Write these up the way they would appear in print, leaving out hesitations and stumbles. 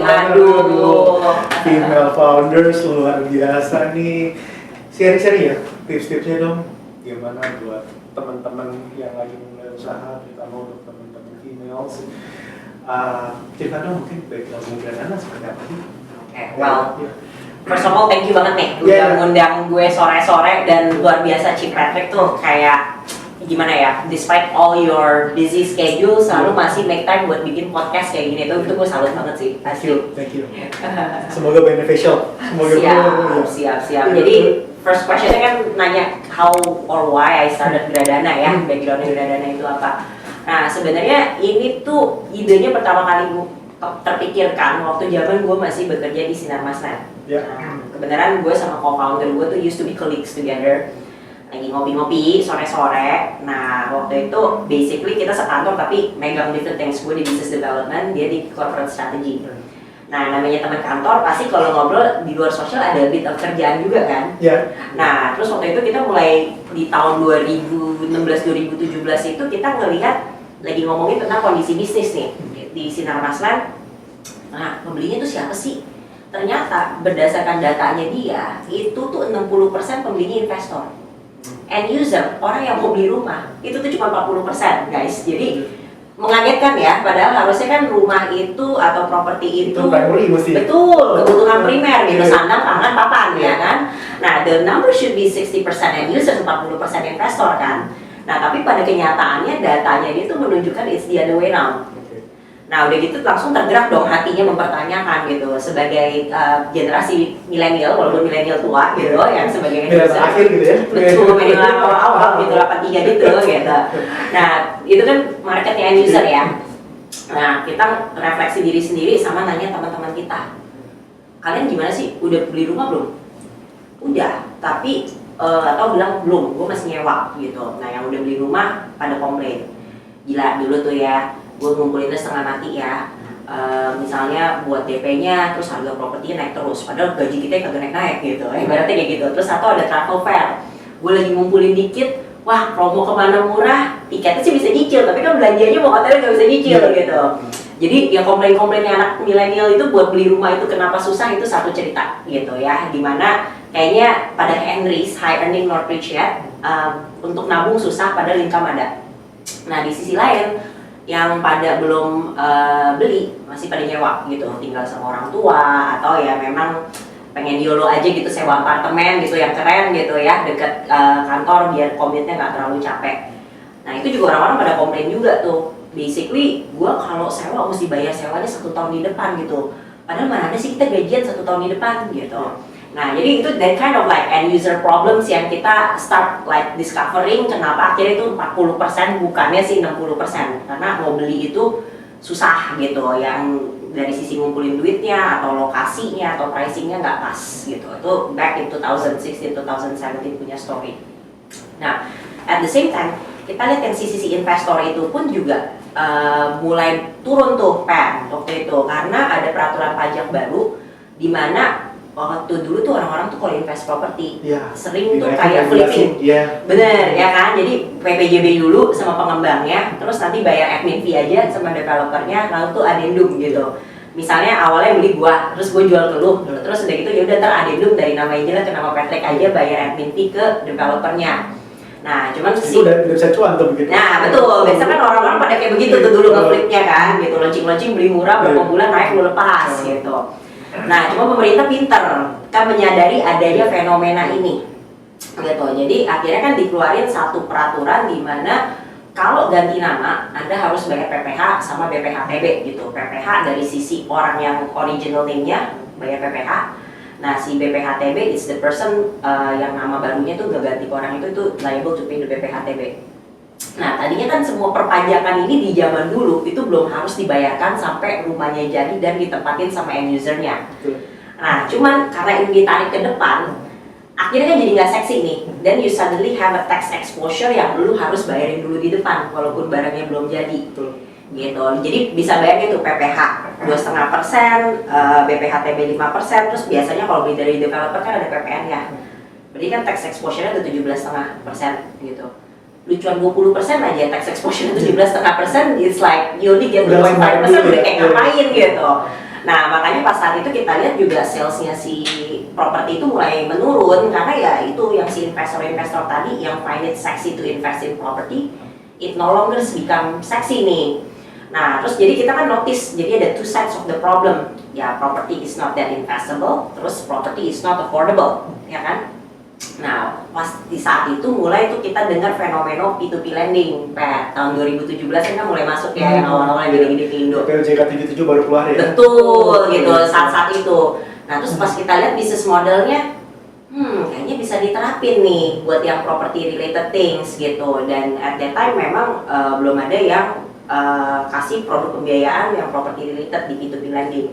Aduh. Female founders luar biasa nih. Share-share ya tips-tipsnya dong. Gimana buat teman-teman yang lagi mulai usaha, terutama untuk teman-teman females. Cerita dong mungkin background Gradana seperti apa sih? Okay, well, first of all thank you banget nih udah ngundang gue sore-sore, dan luar biasa Chief Patrick tuh kayak gimana ya, despite all your busy schedule selalu masih make time buat bikin podcast kayak gini tuh, itu gue salut banget sih. Thank you. Semoga beneficial. Semoga siap. Jadi first questionnya kan nanya how or why I started Gradana ya, backgroundnya Gradana itu apa. Nah sebenarnya ini tuh idenya pertama kali terpikirkan waktu zaman gue masih bekerja di Sinar Masnet. Nah, kebenaran gue sama co-founder gue tuh used to be colleagues together, lagi ngopi-ngopi sore-sore. Nah waktu itu basically kita sekantor tapi megang different things. Gue di business development, dia di corporate strategy. Nah namanya teman kantor pasti kalau ngobrol di luar sosial ada bit of kerjaan juga kan. Nah terus waktu itu kita mulai di tahun 2016-2017 itu kita ngelihat lagi ngomongin tentang kondisi bisnis nih di Sinar Masnet. Nah pembelinya tuh siapa sih? Ternyata berdasarkan datanya dia itu tuh 60% pembelinya investor, end user, orang yang mau beli rumah itu tuh cuma 40% guys. Jadi mengagetkan ya, padahal harusnya kan rumah itu atau properti itu betul kebutuhan primer gitu, sandang, pangan, papan ya kan. Nah the number should be 60% end user, 40% investor kan. Nah tapi pada kenyataannya datanya dia tuh menunjukkan it's the other way round. Nah udah gitu langsung tergerak dong hatinya mempertanyakan gitu, sebagai generasi milenial, walaupun milenial tua gitu, yang sebagai akhir gitu ya, betul, milenial awal gitu, 83 gitu. Nah itu kan marketnya end user ya. Nah kita refleksi diri sendiri sama nanya teman-teman kita, kalian gimana sih, udah beli rumah belum? Udah, tapi atau bilang belum, gue masih nyewa gitu. Nah yang udah beli rumah pada komplain, gila dulu tuh ya gue ngumpulinnya setengah mati ya, misalnya buat DP-nya, terus harga propertinya naik terus, padahal gaji kita kagak naik-naik gitu, ibaratnya kayak gitu. Terus atau ada travel fair, gue lagi ngumpulin dikit, wah promo kemana murah, tiketnya sih bisa nyicil, tapi kan belanjanya mau hotelnya gak bisa nyicil gitu. Jadi ya komplain-komplainnya anak milenial itu buat beli rumah itu kenapa susah, itu satu cerita gitu ya, dimana kayaknya pada Henry's high earning not rich yet, untuk nabung susah padahal income ada. Nah di sisi lain yang pada belum beli masih pada nyewa gitu, tinggal sama orang tua atau ya memang pengen YOLO aja gitu, sewa apartemen gitu yang keren gitu ya dekat kantor biar komitnya nggak terlalu capek. Nah itu juga orang-orang pada komplain juga tuh, basically gue kalau sewa mesti bayar sewanya 1 tahun di depan gitu, padahal mana ada sih kita gajian 1 tahun di depan gitu. Nah jadi itu that kind of like end user problems yang kita start like discovering kenapa akhirnya itu 40% bukannya sih 60%, karena mau beli itu susah gitu, yang dari sisi ngumpulin duitnya atau lokasinya atau pricingnya nggak pas gitu. Itu back in 2016-2017 punya story. Nah at the same time kita lihat yang sisi investor itu pun juga mulai turun tuh waktu itu, karena ada peraturan pajak baru di mana waktu dulu tuh orang-orang tuh kalau invest properti sering tuh kayak flipping, bener ya kan, jadi PPJB dulu sama pengembangnya, terus nanti bayar admin fee aja sama developernya, lalu tuh addendum gitu. Misalnya awalnya beli gua, terus gua jual ke lu, terus udah gitu ya udah ntar addendum dari nama Angela ke nama Patrick aja, bayar admin fee ke developernya. Nah cuman itu udah bisa cuan tuh begitu. Nah betul, biasanya kan orang-orang pada kayak begitu tuh dulu ngeflipnya kan gitu, launching beli murah, berapa bulan naik lu lepas gitu. Nah, cuma pemerintah pinter kan menyadari adanya fenomena ini, gitu. Jadi akhirnya kan dikeluarin satu peraturan di mana kalau ganti nama, Anda harus bayar PPh sama BPHTB gitu. PPh dari sisi orang yang original name-nya bayar PPh. Nah, si BPHTB is the person yang nama barunya tuh gak ganti ke orang itu liable to pay the BPHTB. Nah tadinya kan semua perpajakan ini di zaman dulu itu belum harus dibayarkan sampai rumahnya jadi dan ditempatin sama end usernya. Nah cuman karena ini ditarik ke depan, akhirnya kan jadi nggak seksi nih. Then you suddenly have a tax exposure yang lu harus bayarin dulu di depan walaupun barangnya belum jadi. Gitu. Jadi bisa bayangin tuh PPh 2,5%, BPHTB 5%, terus biasanya kalau beli dari developer kan ada PPN ya. Berarti kan tax exposure-nya udah 17,5% gitu. lucuan 20% aja tax exposure 17,5%, it's like you only get Udah 2.5%, udah kayak ya. ngapain gitu. Nah makanya pas saat itu kita lihat juga salesnya si properti itu mulai menurun karena ya itu yang si investor-investor tadi yang find it sexy to invest in property, it no longer become sexy nih. Nah terus jadi kita kan notice, jadi ada two sides of the problem. Ya property is not that investable, terus property is not affordable, ya kan? Nah, pas di saat itu mulai tuh kita dengar fenomena P2P lending, Pat. Tahun 2017 kan mulai masuk ya yang awal-awal gede-gede di Indo. POJK 77 baru keluar ya? Betul, gitu, saat-saat itu. Nah, terus pas kita lihat bisnis modelnya, kayaknya bisa diterapin nih buat yang property related things gitu. Dan at that time memang belum ada yang kasih produk pembiayaan yang property related di P2P lending.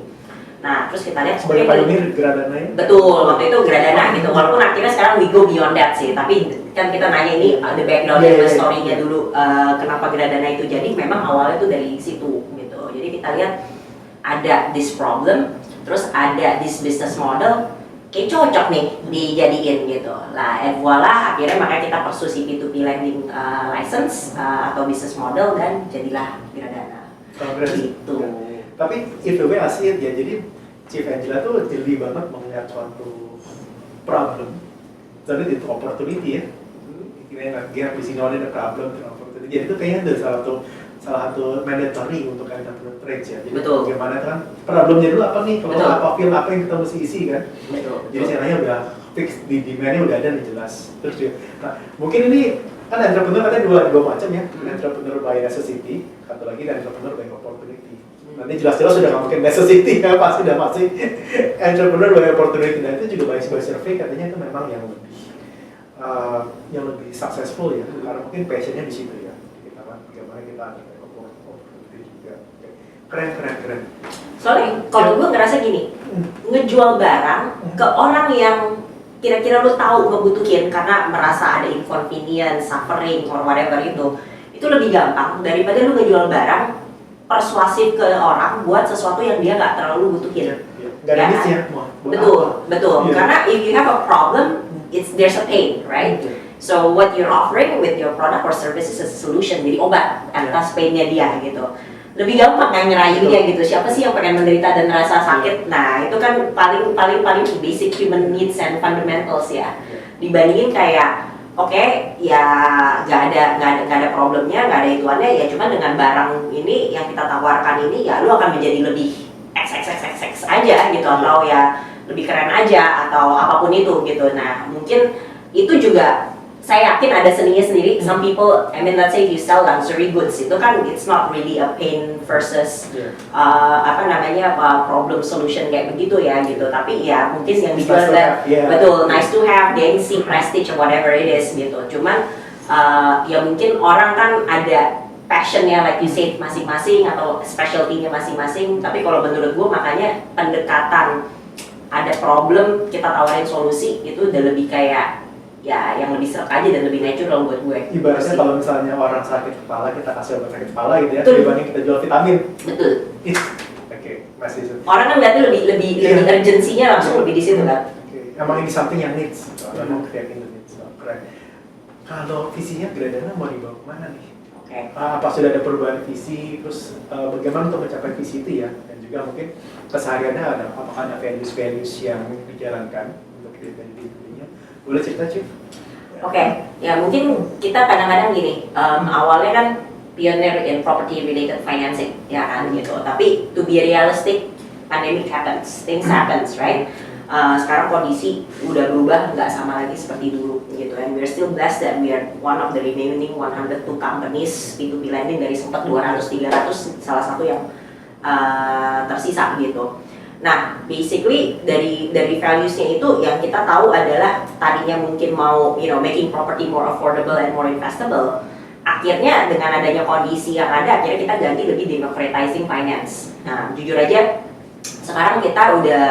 Nah, terus kita lihat sebagai pionir Gradana ya? Betul, waktu itu Gradana gitu. Walaupun akhirnya sekarang we go beyond that sih. Tapi kan kita nanya ini the background story-nya dulu kenapa Gradana itu jadi. Memang awalnya tuh dari situ gitu. Jadi kita lihat ada this problem, terus ada this business model, kayak cocok nih dijadiin gitu. Lah, and voila, akhirnya makanya kita pursue si P2P lending license atau business model dan jadilah Gradana. Gitu. Tapi itu gue asik ya, jadi Chief Angela tuh jeli banget melihat suatu problem, jadi itu opportunity ya. Kira-kira gap di sini ada problem, ada opportunity. Jadi itu kayaknya ada salah satu mandatory untuk entrepreneur trades ya. Jadi betul. Bagaimana kan problemnya dulu apa nih, kalau apa field apa yang kita mesti isi kan. Betul. Jadi caranya udah fix, di demandnya udah ada nih jelas. Terus dia, nah mungkin ini kan entrepreneur katanya dua macam ya, entrepreneur by necessity, satu lagi entrepreneur by opportunity. Nanti jelas-jelas sudah nggak mungkin necessity ya, pasti entrepreneur by opportunity. Nah itu juga by survey katanya itu memang yang lebih successful ya, karena mungkin passionnya di situ ya. Kita kan bagaimana kita ada opportunity juga. Keren. Soalnya kalau gue ngerasa gini, ngejual barang ke orang yang kira-kira lu tahu ngebutuhin karena merasa ada inconvenience, suffering, or whatever itu lebih gampang daripada lu ngejual barang persuasif ke orang buat sesuatu yang dia nggak terlalu butuhin. Gak ada ya? Betul. Yeah. Karena if you have a problem, there's a pain, right? So what you're offering with your product or service is a solution, jadi obat atas painnya dia gitu. Lebih gampang kan ngerayunya gitu. Siapa sih yang pengen menderita dan merasa sakit? Nah itu kan paling basic human needs and fundamentals ya. Dibandingin kayak ya nggak ada problemnya, nggak ada ituannya ya, cuma dengan barang ini yang kita tawarkan ini ya lu akan menjadi lebih XXXX aja gitu, atau ya lebih keren aja atau apapun itu gitu. Nah mungkin itu juga saya yakin ada seninya sendiri. Some people, let's say if you sell luxury goods, itu kan it's not really a pain versus problem solution kayak begitu ya gitu. Tapi ya mungkin yang dijual betul nice to have, gengsi, prestige, whatever it is gitu. Cuman ya mungkin orang kan ada passionnya like you said masing-masing atau specialty-nya masing-masing. Tapi kalau menurut gue makanya pendekatan ada problem kita tawarin solusi itu udah lebih kayak ya yang lebih serak aja dan lebih natural buat gue. Ibaratnya kalau misalnya orang sakit kepala, kita kasih obat sakit kepala gitu ya, dibanding kita jual vitamin. Betul. Oke, masih itu. Orang kan berarti lebih urgensinya langsung lebih di situ kan. Emang ini something yang needs, mau creating the needs. Keren. Kalau visinya Gradana mau dibawa kemana nih? Apa sudah ada perubahan visi, terus bagaimana untuk mencapai visi itu ya? Dan juga mungkin kesehariannya apakah ada values yang dijalankan untuk identity dirinya? Boleh cerita, Chief? Ya mungkin kita kadang-kadang gini, awalnya kan pioneer in property related financing, ya kan gitu. Tapi to be realistic, pandemic happens, things happens, right? Sekarang kondisi udah berubah, nggak sama lagi seperti dulu gitu. And we're still blessed that we are one of the remaining 102 companies P2P lending dari sempat 200-300, salah satu yang tersisa gitu. Nah, basically dari values-nya itu yang kita tahu adalah tadinya mungkin mau making property more affordable and more investable. Akhirnya dengan adanya kondisi yang ada, akhirnya kita ganti lebih democratizing finance. Nah, jujur aja sekarang kita udah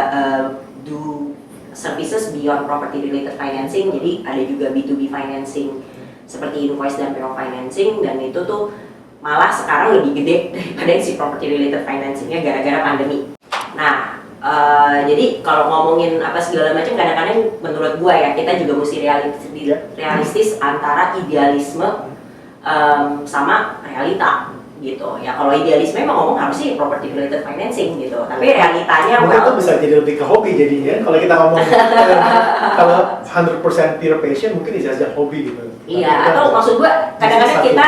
do services beyond property related financing. Jadi ada juga B2B financing seperti invoice dan payroll financing, dan itu tuh malah sekarang lebih gede daripada si property related financingnya gara-gara pandemi. Nah, jadi kalau ngomongin apa segala macam, kadang-kadang menurut gua ya kita juga mesti realistis antara idealisme sama realita gitu ya. Kalau idealisme memang ngomong harus sih property related financing gitu, tapi realitanya mungkin itu bisa jadi lebih ke hobi jadinya kalau kita ngomong kalau 100% pure passion mungkin bisa saja hobi gitu. Iya, atau maksud gua kadang-kadang kita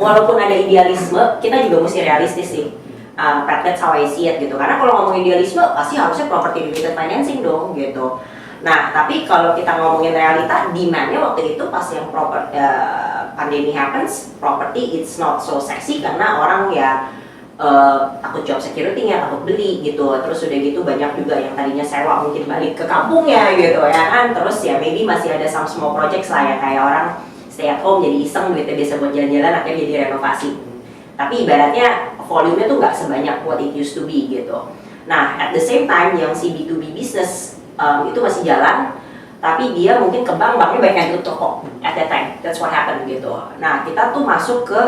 walaupun ada idealisme kita juga mesti realistis sih. That's how I see it gitu, karena kalau ngomong idealisme pasti harusnya property related financing dong gitu. Nah, tapi kalau kita ngomongin realita, demand-nya waktu itu pas yang pandemi happens, property it's not so sexy karena orang ya takut job security-nya, takut beli gitu. Terus udah gitu banyak juga yang tadinya sewa mungkin balik ke kampungnya gitu ya kan. Terus ya maybe masih ada some small projects lah ya, kayak orang stay at home jadi iseng duitnya biasa buat jalan-jalan akhirnya jadi renovasi. Tapi ibaratnya volume-nya tuh nggak sebanyak what it used to be gitu. Nah, at the same time yang si B2B business itu masih jalan, tapi dia mungkin ke banknya banyak yang tutup toko at that time. That's what happened gitu. Nah, kita tuh masuk ke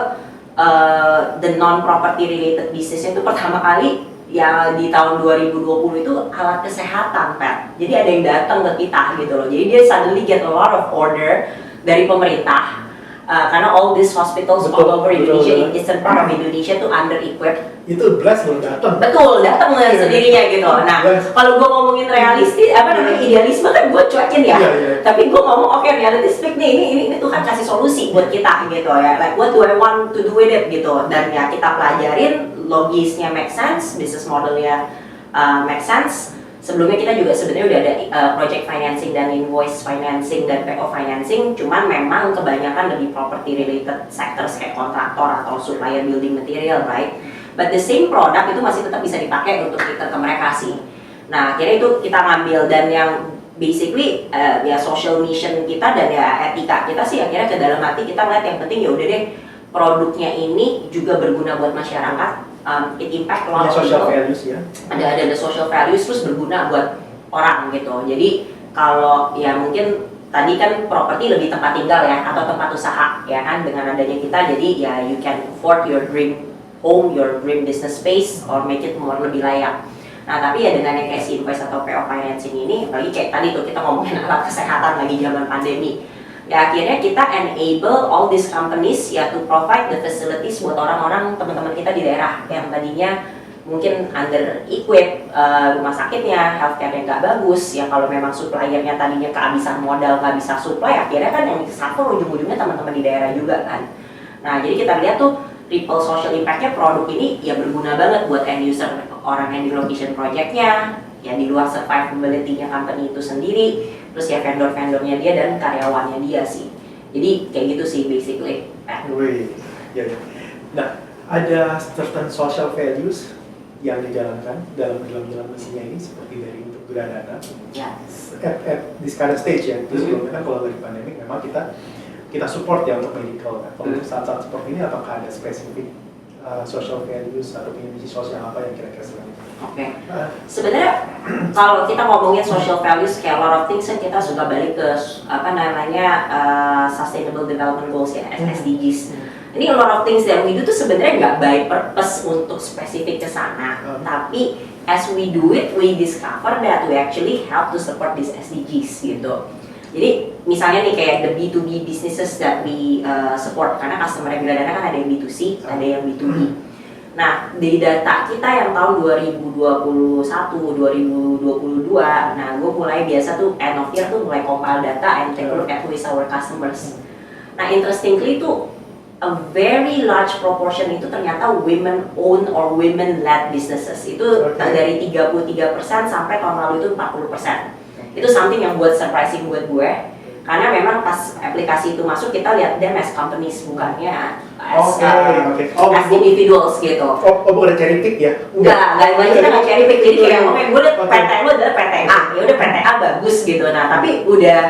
the non-property related business itu pertama kali ya di tahun 2020 itu alat kesehatan, Pat. Jadi ada yang datang ke kita gitu loh. Jadi dia suddenly get a lot of order dari pemerintah. Karena all these hospitals all over Indonesia, in eastern part of Indonesia tuh under-equipped. Itu blast loh datang. Betul, datang sendirinya gitu. Nah, kalau gue ngomongin realistis, idealisme kan gue cuekin ya. Tapi gue ngomong oke, realistic nih, ini Tuhan kasih solusi buat kita gitu ya. Like what do I want to do with it gitu. Dan ya kita pelajarin, logisnya make sense, business modelnya make sense. Sebelumnya kita juga sebenarnya udah ada project financing dan invoice financing dan PO financing, cuman memang kebanyakan lebih property related sectors kayak kontraktor atau supplier building material, right? But the same product itu masih tetap bisa dipakai untuk kita ke mereka sih. Nah, akhirnya itu kita ngambil dan yang basically ya social mission kita dan ya etika kita sih akhirnya ke dalam hati kita ngeliat yang penting ya udah deh produknya ini juga berguna buat masyarakat. It impact a lot of social people. Values ya. Ada social values terus berguna buat orang gitu. Jadi kalau ya mungkin tadi kan properti lebih tempat tinggal ya atau tempat usaha ya kan, dengan adanya kita jadi ya you can afford your dream home, your dream business space or make it more lebih layak. Nah tapi ya dengan yang cash invoice atau PO financing ini, apalagi kayak tadi tuh kita ngomongin alat kesehatan lagi zaman pandemi. Ya akhirnya kita enable all these companies ya to provide the facilities buat orang-orang teman-teman kita di daerah yang tadinya mungkin under equip rumah sakitnya, healthcare yang nggak bagus ya. Kalau memang suppliernya tadinya kehabisan modal nggak bisa supply, akhirnya kan yang suffer ujung-ujungnya teman-teman di daerah juga kan. Nah jadi kita lihat tuh ripple social impact-nya produk ini ya berguna banget buat end user, orang yang di location project-nya ya di luar survivability-nya company itu sendiri, terus ya vendor-vendornya dia dan karyawannya dia sih. Jadi kayak gitu sih basically. Wih, ya. Nah, ada certain social values yang dijalankan dalam mesinnya ini seperti dari untuk Gradana. Yes. At this kind of stage ya. Terus sebelumnya kan kalau dari pandemi memang kita support ya untuk medical kan. Kalau saat-saat seperti ini apakah ada spesifik social values atau punya misi sosial apa yang kira-kira seperti itu? Oke. Sebenarnya kalau kita ngomongin social values kayak a lot of things kan kita suka balik ke apa namanya Sustainable Development Goals ya, SDGs. Ini a lot of things that we do tuh sebenarnya nggak by purpose untuk spesifik ke sana, tapi as we do it, we discover that we actually help to support these SDGs gitu. Jadi misalnya nih kayak the B2B businesses that we support, karena customer yang Gradana kan ada yang B2C, ada yang B2B. Nah di data kita yang tahun 2021, 2022, nah gue mulai biasa tuh end of year tuh mulai compile data and take a look at who is our customers. Nah interestingly tuh a very large proportion itu ternyata women own or women led businesses. Itu dari 33% sampai tahun lalu itu 40%. Itu something yang buat surprising buat gue, karena memang pas aplikasi itu masuk kita lihat them as companies bukannya as individuals gitu. Bukan cherry pick ya? Enggak, kita nggak cherry pick. Jadi kayak gue lihat PT lu adalah PT A, ya udah PT A bagus gitu. Nah tapi udah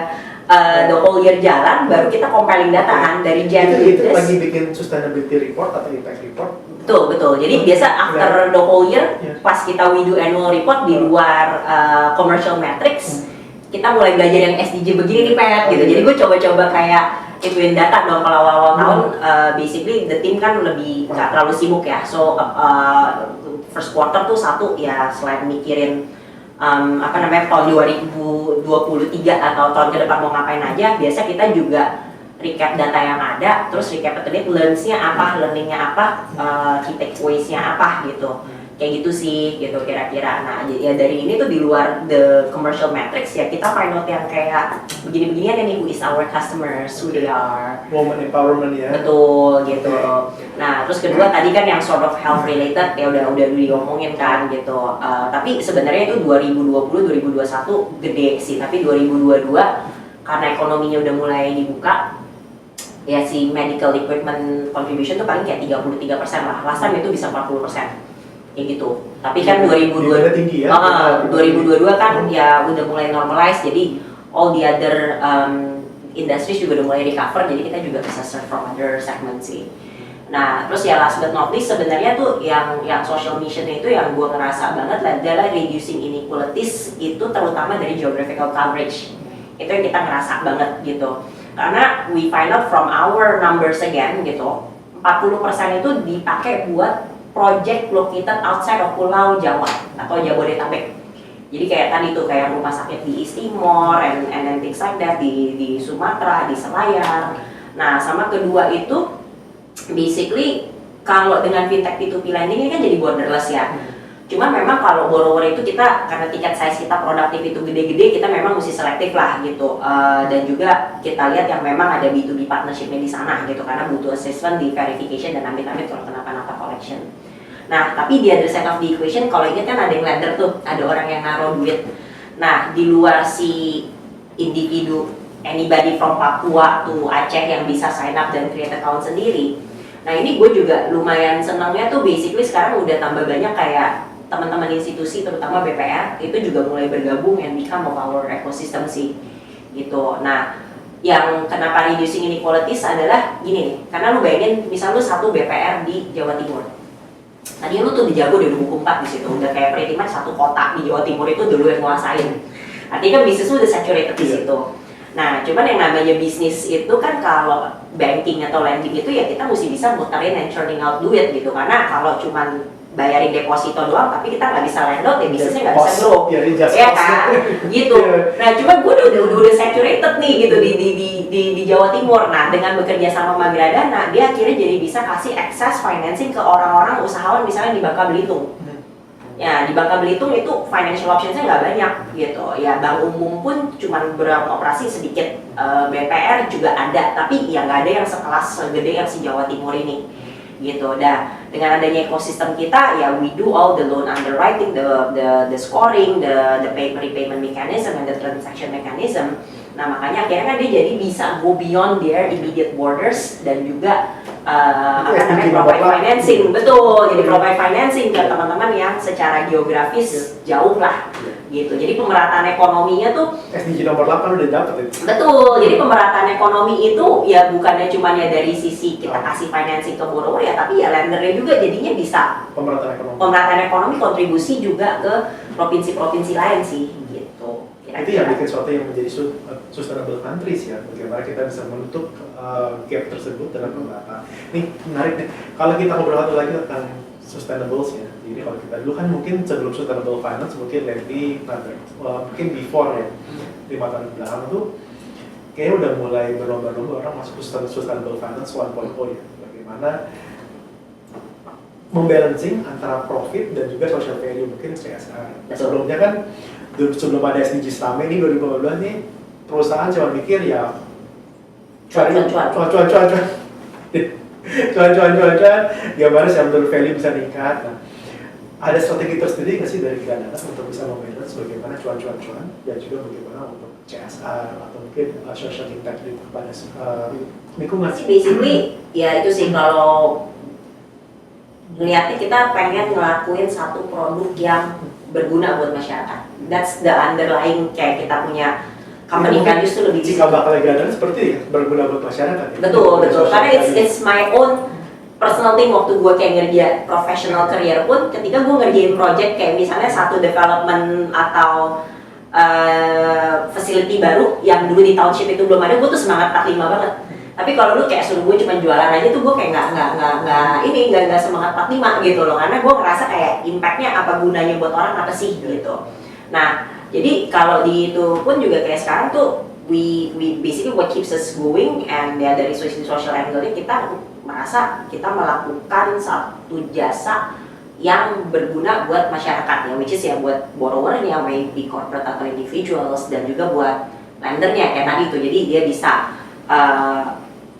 the whole year jalan, baru kita compiling data kan dari January. Itu lagi bikin sustainability report atau impact report? Betul. Jadi biasa after the whole year, pas kita we do annual report di luar commercial metrics, kita mulai belajar yang SDG begini nih Pet gitu. Jadi gue coba-coba kayak ituin data dong. Kalau awal tahun basically the team kan lebih nggak terlalu sibuk ya. So first quarter tuh satu ya selain mikirin tahun 2023 atau tahun ke depan mau ngapain aja, biasa kita juga recap data yang ada, terus recapitulate learns-nya apa, learning-nya apa, key takeaways-nya apa gitu. Kayak gitu sih gitu kira-kira. Nah ya dari ini tuh di luar the commercial metrics ya kita find out yang kayak begini-beginian nih, who is our customers, who they are, woman empowerment ya. betul gitu. Nah terus kedua tadi kan yang sort of health related ya udah diomongin kan gitu. Tapi sebenarnya itu 2020 2021 gede sih, tapi 2022 karena ekonominya udah mulai dibuka ya si medical equipment contribution tuh paling kayak 33% lah. Last time itu bisa 40%. Kayak gitu. Tapi kan 2022 tinggi ya. 2022 kan ya udah mulai normalize, jadi all the other industries juga udah mulai recover, jadi kita juga bisa serve from other segment sih. Nah, terus ya last but not least sebenarnya tuh yang social mission itu yang gue ngerasa banget adalah reducing inequalities itu terutama dari geographical coverage. Itu yang kita ngerasa banget gitu. Karena we find out from our numbers again gitu, 40% itu dipakai buat project located outside of Pulau Jawa atau Jabodetabek. Jadi kayak tadi tuh kayak rumah sakit di East Timor and then things like that di Sumatera, di Selayar. Nah, sama kedua itu basically kalau dengan fintech P2P lending ini kan jadi borderless ya. Cuma memang kalau borrower itu kita karena tiket size kita produktif itu gede-gede, kita memang mesti selektif lah gitu. Dan juga kita lihat yang memang ada B2B partnership-nya di sana gitu karena butuh assessment di verification dan amit-amit kalau kenapa-napa collection. Nah, tapi di other side of the equation, kalau ingat kan ada yang lender tuh, ada orang yang naruh duit. Nah, di luar si individu, anybody from Papua to Aceh yang bisa sign up dan create account sendiri. Nah, ini gue juga lumayan senangnya tuh basically sekarang udah tambah banyak kayak teman-teman institusi, terutama BPR, itu juga mulai bergabung and become of our ecosystem sih. Gitu. Nah, yang kenapa reducing inequalities adalah gini nih, karena lu bayangin misal lu satu BPR di Jawa Timur. Tadi lu tuh dijago di buku 4 di situ, udah kayak pretty much satu kota di Jawa Timur itu dulu yang nguasain. Artinya kan bisnis lu udah saturated di situ. Nah, cuman yang namanya bisnis itu kan kalau banking atau lending itu ya kita mesti bisa muterin and churning out duit gitu. Karena kalau cuman bayarin deposito doang tapi kita nggak bisa lend out ya bisnisnya nggak bisa grow. Ya kan? Gitu. Nah, cuman gue udah saturated nih gitu di Jawa Timur. Nah, dengan bekerja sama Magradana, dia akhirnya jadi bisa kasih access financing ke orang-orang usahawan misalnya di Bangka Belitung. Ya, di Bangka Belitung itu financial options-nya nggak banyak gitu. Ya, bank umum pun cuma beroperasi sedikit, BPR juga ada, tapi ya nggak ada yang sekelas segede yang si Jawa Timur ini gitu. Nah, dengan adanya ekosistem kita, ya we do all the loan underwriting, the scoring, the repayment mechanism, and the transaction mechanism. Nah, makanya akhirnya kan dia jadi bisa go beyond their immediate borders dan juga provide financing, betul. Jadi provide financing ke teman-teman yang secara geografis jauh lah, gitu. Jadi pemerataan ekonominya tuh SDG nomor 8 udah dapet itu. Betul. Jadi pemerataan ekonomi itu ya bukannya cuma ya dari sisi kita kasih financing ke borrower ya, tapi ya lendernya juga jadinya bisa pemerataan ekonomi kontribusi juga ke provinsi-provinsi lain sih, gitu. Itu yang bikin suatu yang menjadi sustainable countries ya, bagaimana kita bisa menutup gap tersebut dalam pemerataan. Nih menarik nih, kalau kita ngobrol satu lagi tentang sustainables ya. Jadi kalau kita dulu kan mungkin sebelum sustainable finance mungkin lebih mungkin before ya 5 tahun belakang tuh kayaknya udah mulai berlomba-lomba orang masuk sustainable finance 1.0 ya. Bagaimana membalancing antara profit dan juga social value, mungkin CSR. Sebelumnya kan sebelum ada SDGs rame ini 2015 nih perusahaan cuma mikir ya cuan gimana shareholder value bisa meningkat. Nah, ada strategi tersendiri nggak sih dari Granada untuk bisa membalance bagaimana cuan dan juga bagaimana untuk CSR atau mungkin social impact kepada lingkungan? Basically ya itu sih, kalau ngeliatnya kita pengen ngelakuin satu produk yang berguna buat masyarakat. That's the underlying kayak kita punya company values itu lebih jika bakal Granada seperti berguna buat masyarakat ya? Betul. Karena it's my own personal thing. Waktu gue kayak ngerja professional career pun, ketika gue ngerjain project kayak misalnya satu development atau facility baru yang dulu di township itu belum ada, gue tuh semangat 45 banget. Tapi kalau lu kayak suruh gue cuma jualan aja tuh gue kayak nggak semangat 45 gitu loh, karena gue ngerasa kayak impactnya apa, gunanya buat orang apa sih gitu. Nah, jadi kalau di itu pun juga kayak sekarang tuh we basically what keeps us going, and ya dari social angle-nya kita merasa kita melakukan satu jasa yang berguna buat masyarakat ya, which is ya buat borrower yang maybe corporate atau individuals, dan juga buat lendernya kayak tadi itu. Jadi dia bisa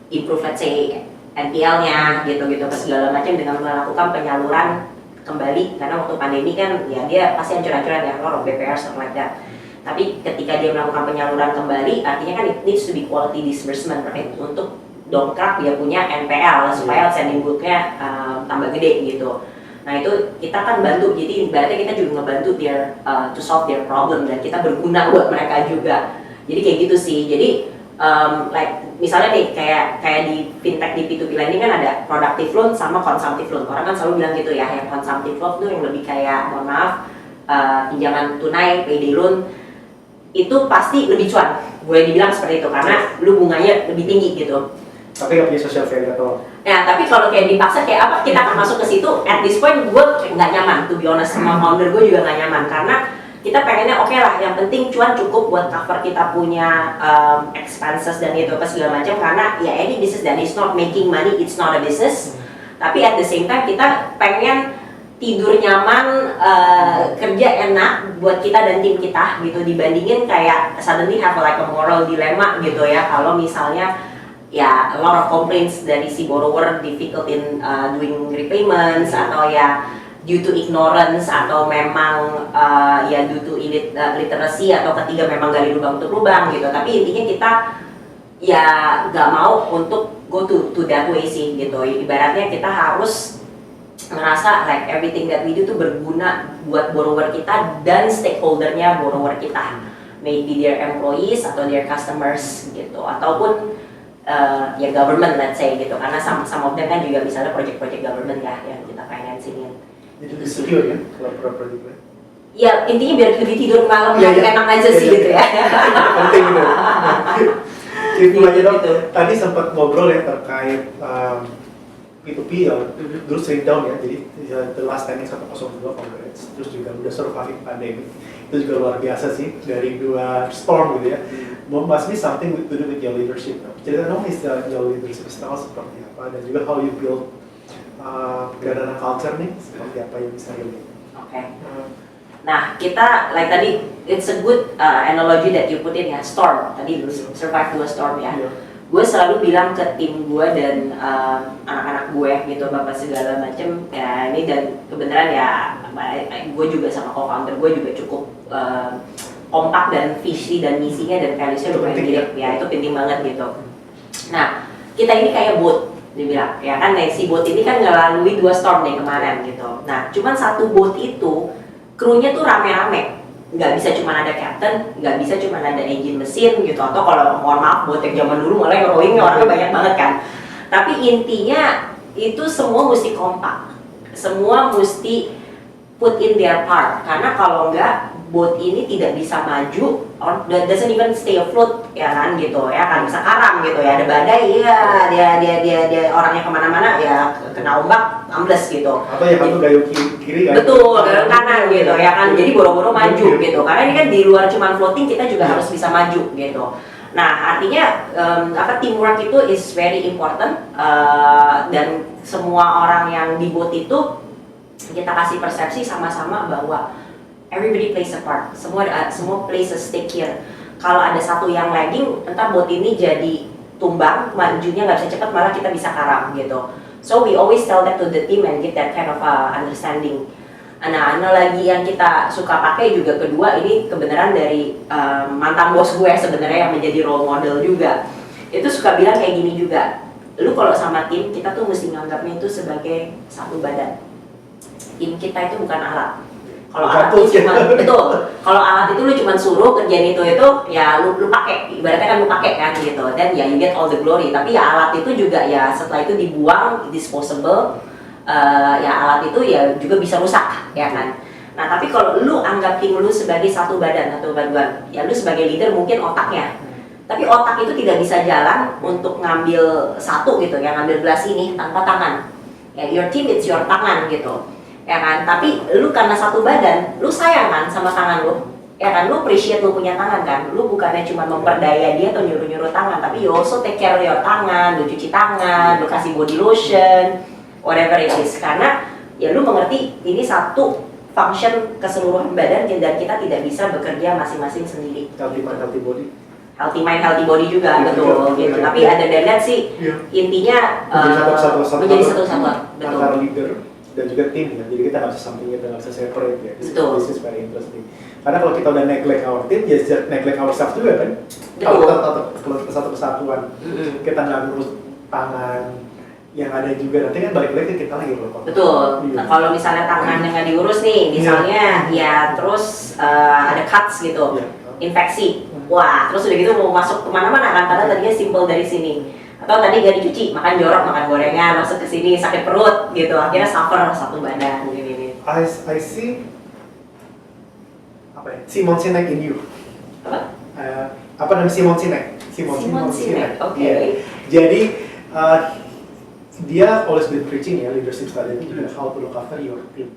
improve let's say NPL-nya gitu-gitu ke segala macam dengan melakukan penyaluran kembali, karena waktu pandemi kan ya dia pasti hancur-hancuran ya, lot of BPR stuff like that. Tapi ketika dia melakukan penyaluran kembali, artinya kan it needs to be quality disbursement, right? Untuk dongkrak dia punya NPL supaya outstanding book-nya tambah gede gitu. Nah itu kita kan bantu, jadi ibaratnya kita juga ngebantu their to solve their problem, dan kita berguna buat mereka juga. Jadi kayak gitu sih. Jadi like misalnya nih kayak di fintech di P2P lending kan ada productive loan sama consumptive loan. Orang kan selalu bilang gitu ya, yang consumptive loan tuh yang lebih kayak mohon maaf pinjaman tunai, payday loan itu pasti lebih cuan, boleh dibilang seperti itu, karena lu bunganya lebih tinggi gitu. Tapi nggak punya social value atau? Ya, tapi kalau kayak dipaksa kayak apa, kita akan masuk ke situ. At this point gue nggak nyaman, to be honest, sama founder gue juga nggak nyaman, karena kita pengennya oke lah, yang penting cuan cukup buat cover kita punya expenses dan itu apa segala macam, karena ya any business that is not making money, it's not a business. Tapi at the same time kita pengen tidur nyaman, kerja enak buat kita dan tim kita gitu, dibandingin kayak suddenly have like a moral dilemma gitu ya, kalau misalnya ya a lot of complaints dari si borrower difficult in doing repayments, atau ya due to ignorance, atau memang ya due to illiteracy, atau ketiga memang gali lubang tutup lubang gitu. Tapi intinya kita ya gak mau untuk go to that way sih gitu. Ibaratnya kita harus merasa like everything that we do tuh berguna buat borrower kita dan stakeholdernya borrower kita, maybe their employees atau their customers gitu, ataupun ya government let's say gitu, karena some of them kan juga misalnya project-project government ya yang kita financingin. Jadi lebih secure ya kalau project gue? Ya intinya biar lebih tidur malam yang enak aja sih gitu ya. Penting gitu. Jadi aja dong, tadi sempat ngobrol ya terkait P2P ya, dulu sering down ya, jadi the last time 102 congrats, terus juga udah surviving pandemic, itu juga luar biasa sih, dari 2 storm gitu ya. Must be something to do with your leadership. Cerita dong your leadership style seperti apa, dan juga how you build Gadana culture nih, seperti apa yang bisa lo lihat. Oke. Nah kita like tadi, it's a good analogy that you put in ya, storm. Tadi survive 2 storm ya. Gue selalu bilang ke tim gue dan anak-anak gue gitu, bapak segala macem ya ini, dan kebenaran ya gue juga sama co-founder gue juga cukup kompak, dan visi dan misinya dan values-nya lumayan mirip ya, itu penting banget gitu. Nah kita ini kayak boat, dibilang ya kan, si boat ini kan ngelalui 2 storm nih kemarin gitu. Nah cuman satu boat itu krunya tuh rame-rame, nggak bisa cuma ada captain, nggak bisa cuma ada engine mesin gitu, atau kalau mohon maaf buat yang zaman dulu malah rowingnya orangnya banyak banget kan. Tapi intinya itu semua mesti kompak, semua mesti put in their part, karena kalau nggak boat ini tidak bisa maju, or doesn't even stay afloat ya kan gitu ya kan, bisa karam gitu ya, ada badai ya dia orangnya kemana-mana ya, kena ombak ambles gitu, atau yang satu gayung kiri kan, betul gayung kanan gitu ya kan, jadi boro-boro maju gitu, karena ini kan di luar cuman floating, kita juga harus bisa maju gitu. Nah artinya teamwork itu is very important, dan semua orang yang di boat itu kita kasih persepsi sama-sama bahwa everybody plays a part, semua plays a stake here. Kalau ada satu yang lagging, entah boat ini jadi tumbang, majunya nggak bisa cepat, malah kita bisa karam gitu. So we always tell that to the team and give that kind of understanding. Nah, analogi yang kita suka pakai juga kedua, ini kebenaran dari mantan bos gue sebenarnya yang menjadi role model juga. Itu suka bilang kayak gini juga, lu kalau sama tim, kita tuh mesti nganggapnya itu sebagai satu badan. Tim kita itu bukan alat. Kalau alat itu cuma betul. Kalau alat itu lu cuma suruh kerjaan itu ya lu pakai. Ibaratnya kan lu pakai kan gitu. Dan ya you get all the glory. Tapi ya alat itu juga ya setelah itu dibuang, disposable. Ya alat itu ya juga bisa rusak ya kan. Nah tapi kalau lu anggap tim lu sebagai satu badan atau badan, ya lu sebagai leader mungkin otaknya. Tapi otak itu tidak bisa jalan untuk ngambil satu gitu ya, ngambil gelas ini tanpa tangan. Ya your team it's your tangan gitu. Ya kan, tapi lu karena satu badan, lu sayang kan sama tangan lu, Ya kan, lu appreciate lu punya tangan kan, lu bukannya cuma memperdaya dia atau nyuruh-nyuruh tangan, tapi you also take care of your tangan, lu cuci tangan, lu kasih body lotion, whatever it is. Karena ya lu mengerti ini satu function keseluruhan badan dan kita tidak bisa bekerja masing-masing sendiri. Healthy mind, healthy body. Healthy mind, healthy body juga, betul gitu. Tapi ada dari that sih, intinya menjadi satu-satuan, betul. Antara leader dan juga tim ya, jadi kita nggak bisa sampingnya dan nggak bisa separate ya. Betul. This is very interesting. Karena kalau kita udah neglect our team, ya neglect ourselves juga kan. Betul. Kalau kita satu kesatuan, kita nggak ngurus tangan, yang ada juga nanti kan balik lagi kita lagi berapa. Betul. Nah, kalau misalnya tangannya nggak diurus nih, misalnya ya terus ada cuts gitu, infeksi. Wah, terus udah gitu mau masuk kemana-mana kan, karena tadinya simple dari sini. Atau tadi gak dicuci, makan jorok, makan gorengan, masuk ke sini sakit perut gitu, akhirnya suffer satu badan gini. I see apa ya? Simon Sinek in you. Apa? Apa namanya Simon Sinek? Simon Sinek, oke. Yeah. Jadi dia always been preaching ya leadership style itu juga how to look after your team.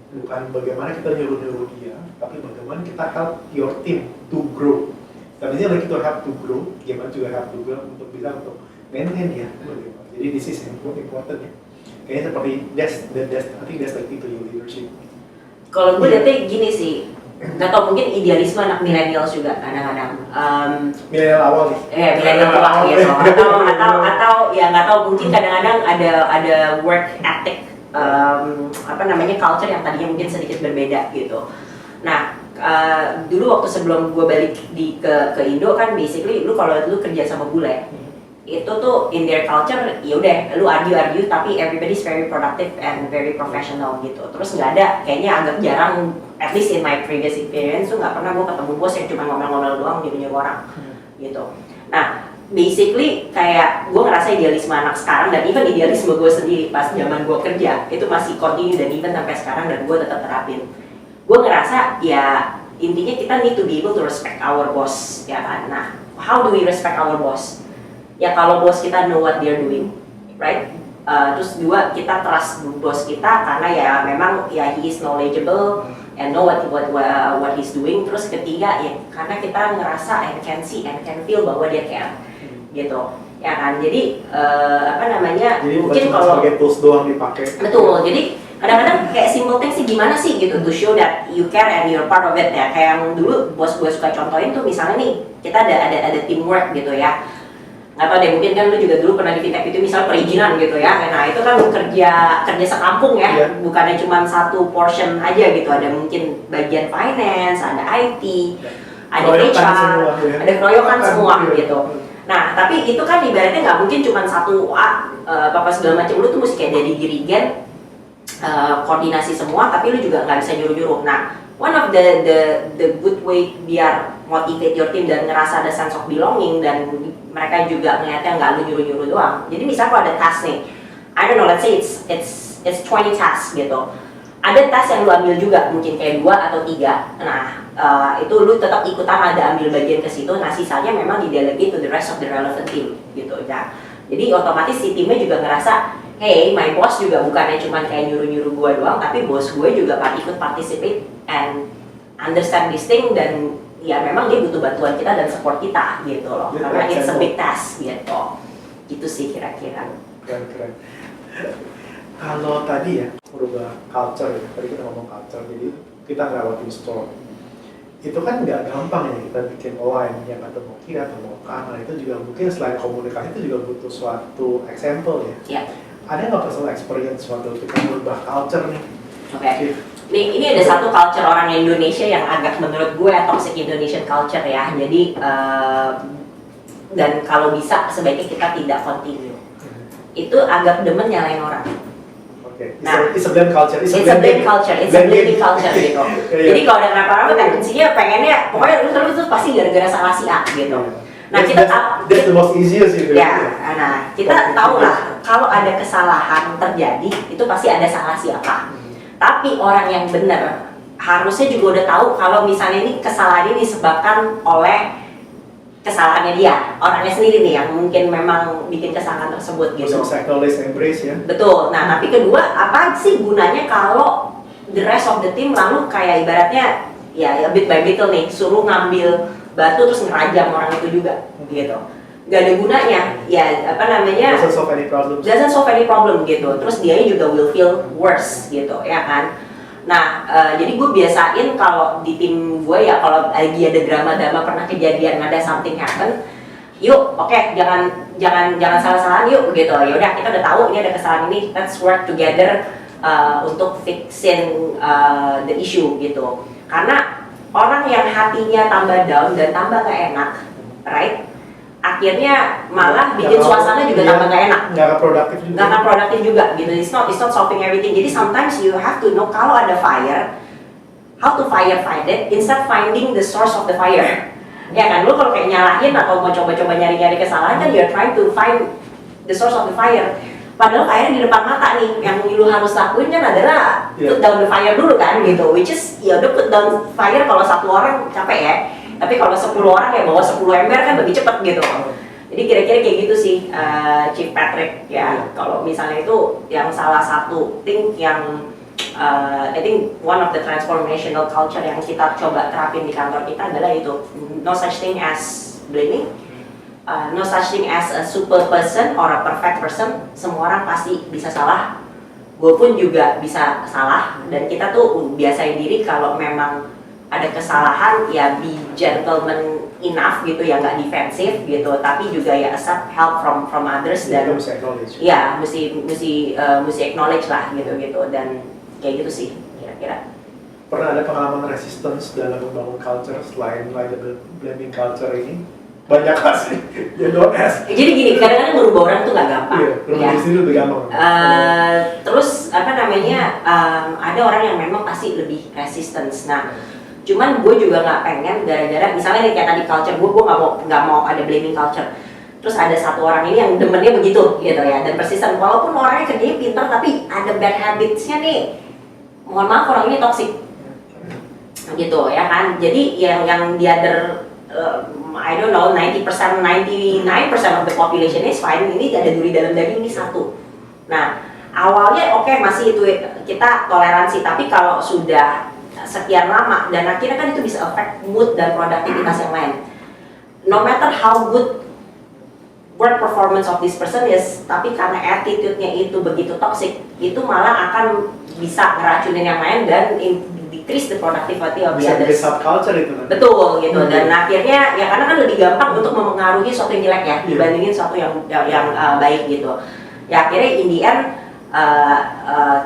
Bukan bagaimana kita nyuruh-nyuruh dia, tapi bagaimana kita help your team to grow. Dan ini lagi to help to grow, gimana juga help to grow untuk bisa untuk maintain ya. Jadi this is important ya. Kayaknya seperti I think that's like itu your leadership. Kalau gue lihatnya gini sih, nggak tau mungkin idealisme anak milenial juga kadang-kadang. Milenial awal nih. Milenial tua gitu. Atau ya nggak tau mungkin kadang-kadang ada work ethic, culture yang tadinya mungkin sedikit berbeda gitu. Nah, dulu waktu sebelum gue balik ke Indo kan basically lu kalau lu kerja sama bule itu tuh in their culture ya udah lu argue tapi everybody's very productive and very professional gitu. Terus nggak ada kayaknya agak jarang, at least in my previous experience tuh nggak pernah gue ketemu bos yang cuma ngomel-ngomel doang nyuruh orang gitu. Nah basically kayak gue ngerasa idealisme anak sekarang dan even idealisme gue sendiri pas zaman gue kerja itu masih continue dan even sampai sekarang dan gue tetap terapin. Gue ngerasa ya intinya kita need to be able to respect our boss ya kan. Nah how do we respect our boss? Ya kalau bos kita know what they're doing, right? Terus dua, kita trust bos kita karena ya memang ya he is knowledgeable and know what he's doing. Terus ketiga ya karena kita ngerasa and can see and can feel bahwa dia care, gitu. Ya kan, jadi jadi mungkin kalau sebagai tools doang dipakai. Betul, jadi kadang-kadang kayak simple things sih gimana sih gitu to show that you care and you're part of it ya. Kayak yang dulu bos gue suka contohin tuh misalnya nih kita ada teamwork gitu ya. Nggak tau deh, mungkin kan lu juga dulu pernah di fintech itu misal perizinan gitu ya. Nah itu kan kerja sekampung ya, bukannya cuma satu portion aja gitu. Ada mungkin bagian finance, ada IT, ada HR, ada keroyokan semua gitu. Nah tapi itu kan ibaratnya nggak mungkin cuma satu apa segala macam. Lu tuh mesti kayak jadi dirigen, koordinasi semua, tapi lu juga nggak bisa nyuruh-nyuruh. Nah one of the good way biar motivate your team dan ngerasa ada sense of belonging dan mereka juga ngeliatnya nggak lu nyuruh-nyuruh doang. Jadi misalnya kalau ada task nih, I don't know, let's say it's 20 tasks gitu. Ada task yang lu ambil juga, mungkin kayak 2 atau 3. Nah, itu lu tetap ikutan ada ambil bagian ke situ. Nah, sisanya memang di-delegate to the rest of the relevant team gitu. Nah, jadi otomatis si timnya juga ngerasa, hey, my boss juga bukannya cuma kayak nyuruh-nyuruh gua doang, tapi bos gue juga ikut participate and understand this thing dan ya memang dia butuh bantuan kita dan support kita gitu loh, karena it's a big task gitu. Gitu sih kira-kira. Keren. Kalau tadi ya merubah culture ya, tadi kita ngomong culture, jadi kita ngelewatin store. Itu kan nggak gampang ya kita bikin line yang atau mau kiri atau mau kanan, itu juga mungkin selain komunikasi itu juga butuh suatu example ya. Yeah. Ada nggak personal experience waktu kita merubah culture nih? Oke. Ini ada satu culture orang Indonesia yang agak menurut gue toxic Indonesian culture ya. Jadi dan kalau bisa sebaiknya kita tidak continue. Itu agak demen nyalain orang. Nah, it's a blame culture. It's a blame culture gitu. Jadi kalau ada kenapa-napa tendensinya pengennya pokoknya lu tuh pasti gara-gara salah si A gitu. Nah, that's the most easiest gitu. Ya, nah kita tahu lah kalau ada kesalahan terjadi itu pasti ada salah siapa. Tapi orang yang benar harusnya juga udah tahu kalau misalnya ini kesalahan ini disebabkan oleh kesalahannya dia, orangnya sendiri nih yang mungkin memang bikin kesalahan tersebut gitu. Acknowledge, embrace ya. Betul. Nah, tapi kedua apa sih gunanya kalau the rest of the team lalu kayak ibaratnya ya bit by bit nih suruh ngambil batu terus ngerajam orang itu juga gitu. Gak ada gunanya, ya apa namanya? Doesn't solve any problem gitu. Terus dia juga will feel worse gitu, ya kan? Nah, jadi gue biasain kalau di tim gue ya kalau lagi ada drama-drama pernah kejadian ada something happen, yuk, oke, jangan salah-salahan yuk gitu. Ya udah kita udah tahu ini ada kesalahan ini, let's work together untuk fixin the issue gitu. Karena orang yang hatinya tambah down dan tambah gak enak, right? Akhirnya malah bikin suasana juga tambah gak enak. Gak akan produktif juga gitu. It's not solving everything. Jadi sometimes you have to know kalau ada fire, how to fight it instead finding the source of the fire. Ya kan, lu kalau kayak nyalahin atau mau coba-coba nyari-nyari kesalahan kan you're trying to find the source of the fire. Padahal fire di depan mata nih, yang lu harus lakuin kan adalah put down the fire dulu kan gitu. Which is ya udah put down fire kalau satu orang capek ya. Tapi kalau 10 orang ya bawa 10 ember kan lebih cepat gitu. Jadi kira-kira kayak gitu sih Chief Patrick ya. Kalau misalnya itu yang salah satu thing yang I think one of the transformational culture yang kita coba terapin di kantor kita adalah itu no such thing as blaming, no such thing as a super person or a perfect person. Semua orang pasti bisa salah. Gue pun juga bisa salah dan kita tuh biasain diri kalau memang ada kesalahan ya be gentleman enough gitu ya nggak defensif gitu tapi juga ya accept help from others dan ya mesti acknowledge lah gitu dan kayak gitu sih kira-kira. Pernah ada pengalaman resistance dalam membangun culture selain the blaming culture ini? Banyak sih, ya don't ask. Jadi gini, kadang-kadang merubah orang tuh nggak gampang. Iya, di sini lebih gampang. Terus apa namanya, ada orang yang memang pasti lebih resistance. Nah, cuman gue juga nggak pengen gara-gara misalnya kayak tadi culture gue nggak mau ada blaming culture. Terus ada satu orang ini yang demennya begitu gitu ya dan persisten. Walaupun orangnya kerjanya pintar tapi ada bad habitsnya nih. Mohon maaf orang ini toxic. Gitu ya kan. Jadi yang the other I don't know 99% of the population is fine. Ini ada duri dalam daging ini satu. Nah awalnya oke, masih itu kita toleransi tapi kalau sudah sekian lama dan akhirnya kan itu bisa affect mood dan produktivitas yang lain. No matter how good work performance of this person is, tapi karena attitude-nya itu begitu toxic, itu malah akan bisa ngeracunin yang lain dan decrease the productivity of the others. Subculture itu kan? Betul gitu dan akhirnya ya karena kan lebih gampang untuk memengaruhi suatu yang jelek ya dibandingin suatu yang baik gitu. Ya akhirnya in the end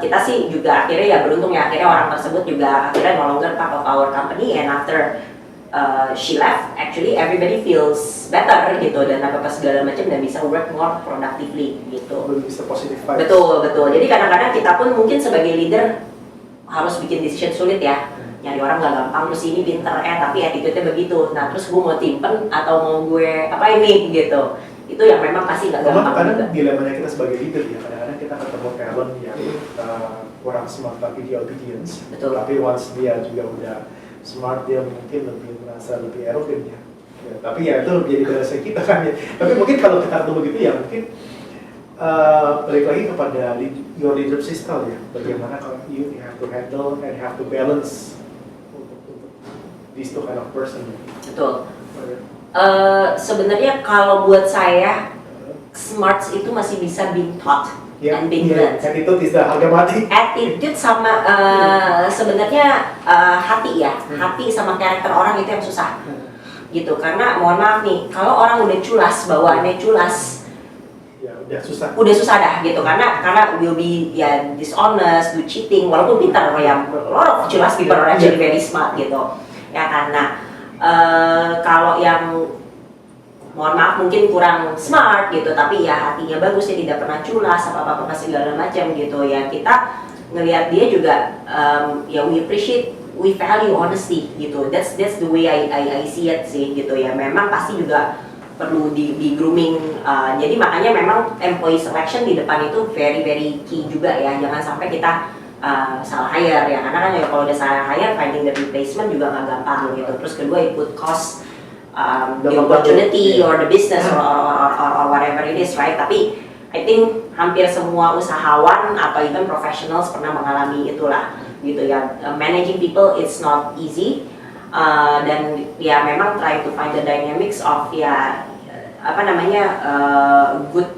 kita sih juga akhirnya ya beruntung ya akhirnya orang tersebut juga akhirnya no longer part of our company and after she left actually everybody feels better gitu dan apa segala macam dan bisa work more productively gitu. Bisa positive vibes. Betul. Jadi kadang-kadang kita pun mungkin sebagai leader harus bikin decision sulit ya. Nyari orang nggak gampang terus ini pinter tapi attitude-nya begitu. Nah terus gue mau timpen atau mau gue apa ini gitu. Itu yang memang pasti nggak gampang. Kadang dilemanya kita sebagai leader ya, kadang-kadang kita ketemu talent yang kurang smart tapi dia obedience. Betul. Tapi once dia juga udah smart dia mungkin lebih merasa lebih arrogant ya. Tapi ya itu jadi bahasa kita kan ya. Tapi mungkin kalau kita ketemu gitu ya mungkin balik lagi kepada your leadership style ya. Bagaimana kalau you have to handle and have to balance untuk these two kind of person. Betul. Sebenarnya kalau buat saya smarts itu masih bisa being taught and being learned. Attitude is the harga mati. Attitude sama sebenarnya hati ya, hati sama karakter orang itu yang susah. Gitu karena mohon maaf nih, kalau orang udah culas, bawaannya culas, ya udah susah. Udah susah dah gitu karena will be ya dishonest, do cheating walaupun pintar ya, a lot of culas people are actually very smart gitu. Ya karena kalau yang mohon maaf mungkin kurang smart gitu tapi ya hatinya bagus ya tidak pernah culas apa segala macam gitu ya kita ngelihat dia juga ya we value honesty gitu that's the way I see it sih gitu ya memang pasti juga perlu di grooming jadi makanya memang employee selection di depan itu very key juga ya jangan sampai kita salah hire ya karena kan ya kalau udah salah hire finding the replacement juga nggak gampang gitu terus kedua it would cost the opportunity or the business or whatever it is right tapi I think hampir semua usahawan atau even professionals pernah mengalami itulah gitu ya managing people it's not easy Dan ya memang try to find the dynamics of ya good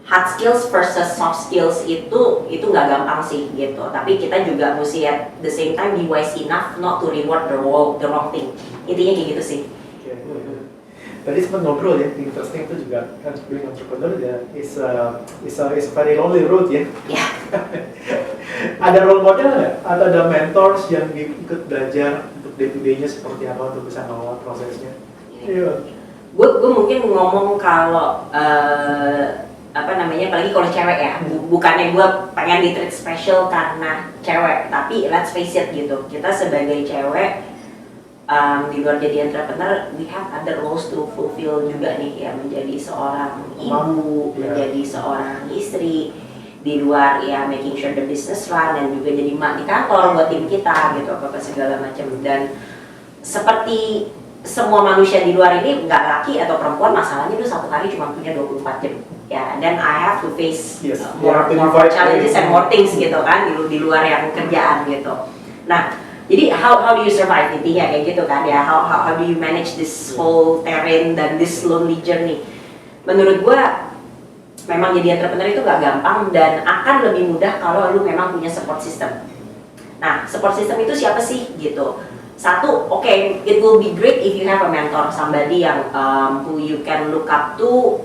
hard skills versus soft skills itu nggak gampang sih gitu. Tapi kita juga mesti at the same time be wise enough not to reward the wrong thing. Intinya kayak gitu sih. Tadi sempat ngobrol ya, interesting itu juga kan being entrepreneur ya is a very lonely road ya. Ya. Ada role model nggak? Atau ada mentors yang ikut belajar untuk day to day-nya seperti apa untuk bisa ngelola prosesnya? Iya. Gue mungkin ngomong kalau apalagi kalau cewek ya, bukannya gue pengen di-treat special karena cewek, tapi let's face it gitu, kita sebagai cewek di luar jadi entrepreneur, we have other roles to fulfill juga nih ya, menjadi seorang ibu, menjadi seorang istri, di luar ya making sure the business run, dan juga jadi mak di kantor buat tim kita gitu, apa segala macam. Dan seperti semua manusia di luar ini, nggak laki atau perempuan, masalahnya itu satu hari cuma punya 24 jam ya, dan I have to face more challenges and more things gitu kan di luar yang kerjaan gitu. Nah, jadi how do you survive intinya kayak gitu kan ya, how do you manage this whole terrain dan this lonely journey. Menurut gua memang jadi entrepreneur itu gak gampang, dan akan lebih mudah kalau lu memang punya support system. Nah, support system itu siapa sih gitu. Satu, it will be great if you have a mentor, somebody yang who you can look up to,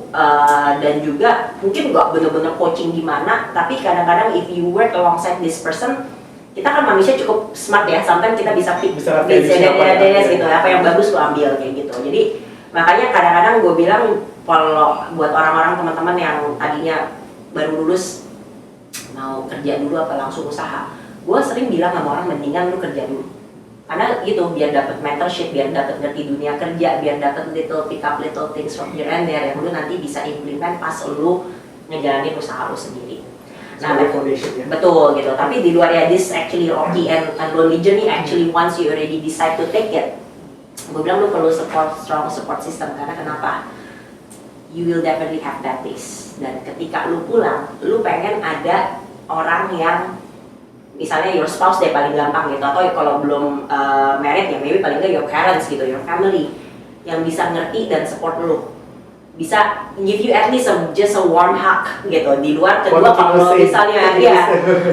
dan juga mungkin gak bener-bener coaching gimana, tapi kadang-kadang if you work alongside this person, kita kan manusia cukup smart ya, sometimes kita bisa pick gitu, apa yang bagus lo ambil kayak gitu. Jadi makanya kadang-kadang gue bilang kalau buat orang-orang teman-teman yang tadinya baru lulus mau kerja dulu apa langsung usaha, gue sering bilang sama orang mendingan lu kerja dulu, karena gitu biar dapat mentorship, biar dapat ngerti dunia kerja, biar dapat pick up little things from here and there yang lu nanti bisa implement pas lu ngejalanin usaha lu sendiri. Nah, betul gitu. Tapi di luar ya, this actually rocky and lonely journey actually once you already decide to take it, gue bilang lu perlu strong support system. Karena kenapa? You will definitely have that days. Dan ketika lu pulang, lu pengen ada orang yang misalnya your spouse deh paling gampang gitu, atau kalau belum married ya maybe paling nggak your parents gitu, your family yang bisa ngerti dan support lu, bisa give you at least just a warm hug gitu. Di luar kedua kalau misalnya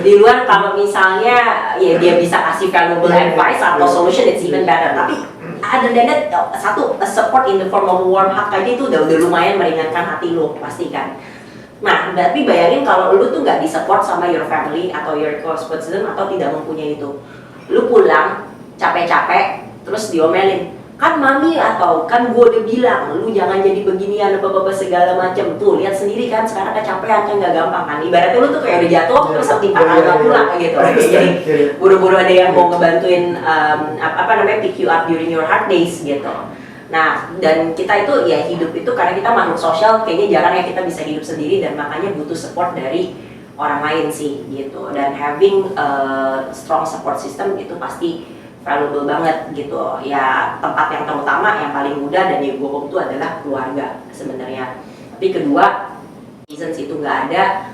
di luar kalau misalnya ya dia bisa kasih valuable advice atau solution, it's even better. Tapi other than that, satu a support in the form of warm hug aja itu udah lumayan meringankan hati lu pasti kan. Nah, tapi bayangin kalau lu tuh nggak disupport sama your family atau your close person atau tidak mempunyai itu, lu pulang capek-capek terus diomelin, kan mami atau kan gue udah bilang lu jangan jadi beginian apa-apa segala macam. Tuh lihat sendiri kan sekarang kecapean kan nggak gampang kan, ibaratnya lu tuh kayak udah jatuh terus timpa nggak pulang gitu. Jadi buru-buru ada yang mau ngebantuin pick you up during your hard days gitu. Nah, dan kita itu ya hidup itu karena kita makhluk sosial, kayaknya jarang ya kita bisa hidup sendiri, dan makanya butuh support dari orang lain sih gitu. Dan having a strong support system itu pasti valuable banget gitu ya. Tempat yang terutama yang paling mudah dan yang gue itu adalah keluarga sebenarnya. Tapi kedua, reasons itu nggak ada.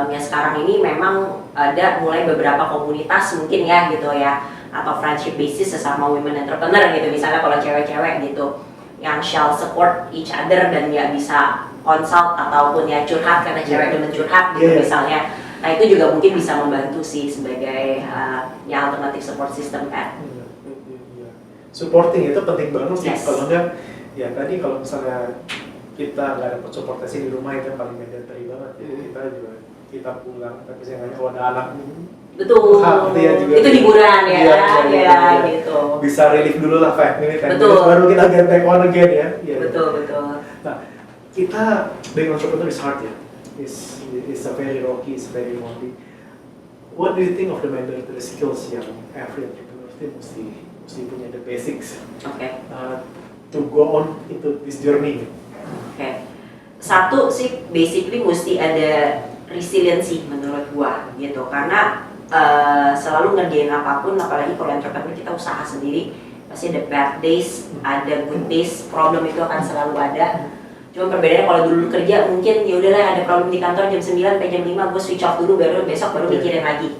Ya sekarang ini memang ada mulai beberapa komunitas mungkin ya gitu ya, atau friendship basis sesama women entrepreneur gitu, misalnya kalau cewek-cewek gitu yang shall support each other dan ya bisa consult ataupun ya curhat karena cewek demen curhat gitu misalnya. Nah itu juga mungkin bisa membantu sih sebagai ya alternative support system kan. Supporting itu penting banget sih. Yes. Kalau enggak ya tadi kalau misalnya kita nggak dapat supportasi di rumah itu yang paling mandatory banget ya. Kita pulang tapi sayangnya kalau ada anak betul, itu hiburan ya, gitu. Bisa relief dulu lah 5 minutes, baru kita get back on again ya. Betul. Nah, kita being entrepreneur is hard ya. It's a very rocky, it's very lonely. What do you think of the mandatory skills yang every entrepreneur mesti punya the basics to go on into this journey? Satu sih basically mesti ada resiliency menurut gua gitu, karena selalu ngerjain apapun, apalagi kalau entrepreneur kita usaha sendiri, pasti ada bad days, ada good days, problem itu akan selalu ada. Cuma perbedaannya kalau dulu kerja mungkin ya udahlah ada problem di kantor jam 9 sampai jam 5 gue switch off dulu, besok baru mikirin lagi.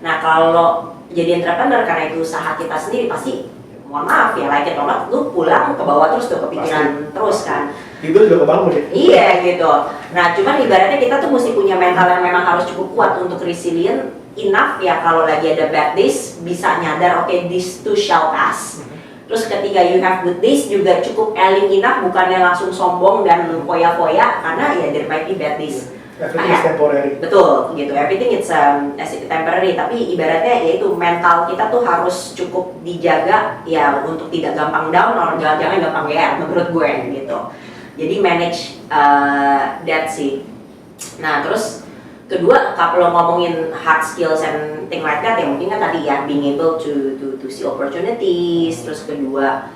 Nah kalau jadi entrepreneur karena itu usaha kita sendiri pasti mohon maaf ya, like it or not, lu pulang ke bawah terus tuh kepikiran terus kan. Itu juga kebangun ya? Iya gitu. Nah cuman ibaratnya kita tuh mesti punya mental yang memang harus cukup kuat untuk resilient enough ya, kalau lagi ada bad days bisa nyadar oke, this too shall pass. Terus ketika you have good days juga cukup eling enough, bukannya langsung sombong dan foya-foya karena ya there might be bad days. Everything is temporary. Betul gitu, everything it's temporary, tapi ibaratnya yaitu mental kita tuh harus cukup dijaga ya untuk tidak gampang down atau jangan gampang GR menurut gue gitu. Jadi manage that sih. Nah terus kedua kalau ngomongin hard skills and thing like that ya mungkin kan tadi ya being able to see opportunities. Terus kedua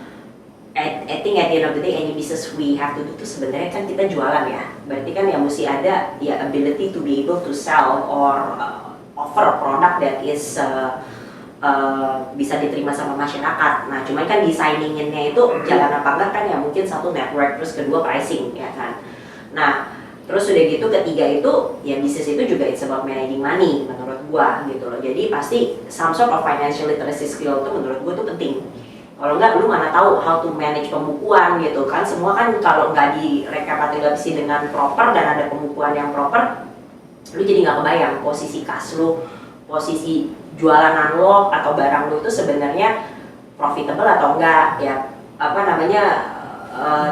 I think at the end of the day any business we have to do tuh sebenarnya kan kita jualan ya, berarti kan ya mesti ada ya ability to be able to sell or offer a product that is bisa diterima sama masyarakat. Nah cuman kan designinginnya itu jalan apa enggak kan ya, mungkin satu network, terus kedua pricing ya kan. Nah terus udah gitu ketiga itu ya bisnis itu juga it's about managing money menurut gua gitu loh. Jadi pasti some sort of financial literacy skill itu menurut gua tuh penting. Kalau enggak lu mana tahu how to manage pembukuan gitu kan. Semua kan kalau nggak direkapitulasi dengan proper dan ada pembukuan yang proper, lu jadi nggak kebayang posisi kas lu, posisi jualan lo atau barang lu itu sebenarnya profitable atau enggak ya, apa namanya.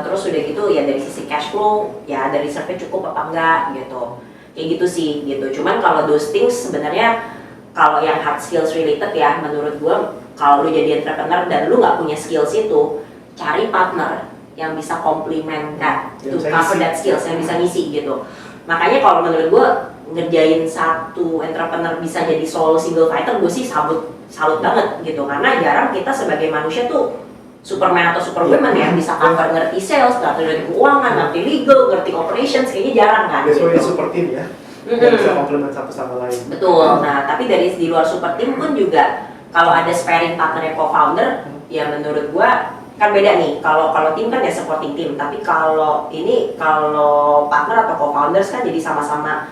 Terus udah gitu ya dari sisi cash flow ya ada reserve-nya cukup apa enggak gitu, kayak gitu sih gitu. Cuman kalau those things sebenarnya kalau yang hard skills related ya menurut gua, kalau lu jadi entrepreneur dan lu nggak punya skills itu, cari partner yang bisa complement that, to cover that skills, yang bisa ngisi gitu. Makanya kalau menurut gua ngerjain satu entrepreneur bisa jadi solo single fighter, gue sih salut banget gitu, karena jarang kita sebagai manusia tuh Superman atau Superwoman yang bisa cover, ngerti sales, ngerti keuangan, ngerti legal, ngerti operations, kayaknya jarang kan. Biasanya super team ya, dan bisa complement satu sama lain. Betul. Nah tapi dari di luar super team pun juga kalau ada sparing partnernya co-founder, ya menurut gua kan beda nih. Kalau tim kan ya supporting team, tapi kalau partner atau co-founders kan jadi sama-sama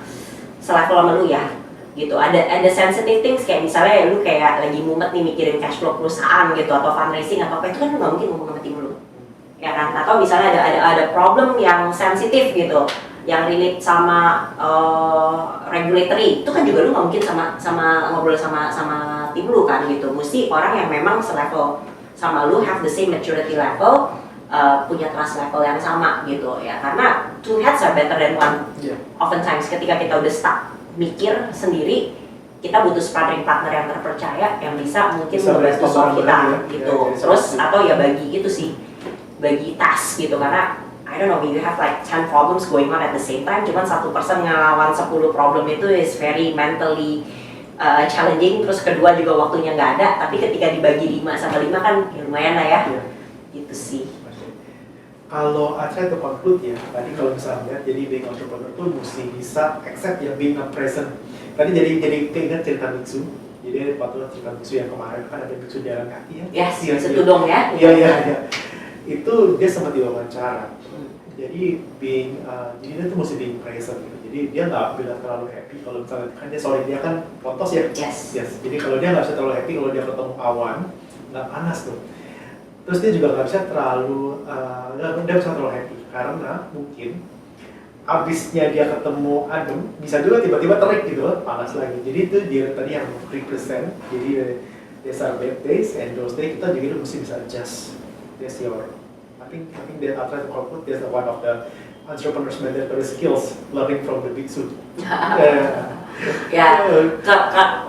selevel sama lu ya. Gitu. Ada sensitive things kayak misalnya lu kayak lagi mumet nih mikirin cash flow perusahaan gitu atau fundraising atau apa, itu kan lu nggak mungkin ngomong sama tim lu. Ya kan? Atau misalnya ada problem yang sensitif gitu, yang relate sama regulatory, itu kan juga lu nggak mungkin sama ngobrol sama tim lu kan gitu. Mesti orang yang memang selevel sama lu, have the same maturity level, punya trust level yang sama gitu ya. Karena two heads are better than one. Oftentimes ketika kita udah stuck mikir sendiri, kita butuh sparring partner yang terpercaya yang bisa mungkin membantu solve kita gitu. Terus atau ya bagi itu sih, bagi task gitu, karena I don't know, you have like 10 problems going on at the same time, cuman satu person ngelawan 10 problem itu is very mentally challenging. Terus kedua juga waktunya nggak ada, tapi ketika dibagi 5 sama 5 kan ya lumayan lah ya. Gitu sih. Kalau Acha itu conclude ya, tadi kalau misalnya jadi being entrepreneur tuh mesti bisa accept ya being a present. Tadi jadi keinget cerita biksu. Jadi ada patut cerita biksu yang kemarin kan ada biksu jalan kaki ya. Yes, setudong ya. Iya. Itu dia sempat diwawancara. Jadi jadi dia tuh mesti being present gitu. Jadi dia nggak bilang terlalu happy kalau misalnya kan dia kan potos ya. Yes. Jadi kalau dia nggak bisa terlalu happy kalau dia ketemu awan nggak panas tuh. Terus dia juga nggak bisa terlalu happy karena mungkin abisnya dia ketemu adem bisa juga tiba-tiba terik gitu loh, panas lagi. Jadi itu dia tadi yang represent. Jadi there's our bad days and those days kita juga mesti bisa adjust. That's your I think that after the corporate there's one of the entrepreneur's mandatory skills, learning from the biksu. Ya,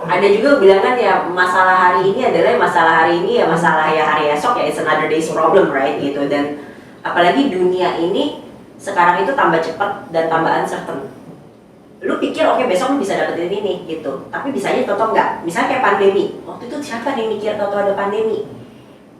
ada juga bilang kan ya masalah hari ini adalah masalah hari ini ya masalah ya hari esok ya, it's another day's problem, right gitu. Dan apalagi dunia ini sekarang itu tambah cepat dan tambah uncertain. Lu pikir oke, besok lu bisa dapetin ini gitu, tapi bisanya toto enggak. Misalnya kayak pandemi, waktu itu siapa yang mikir toto ada pandemi,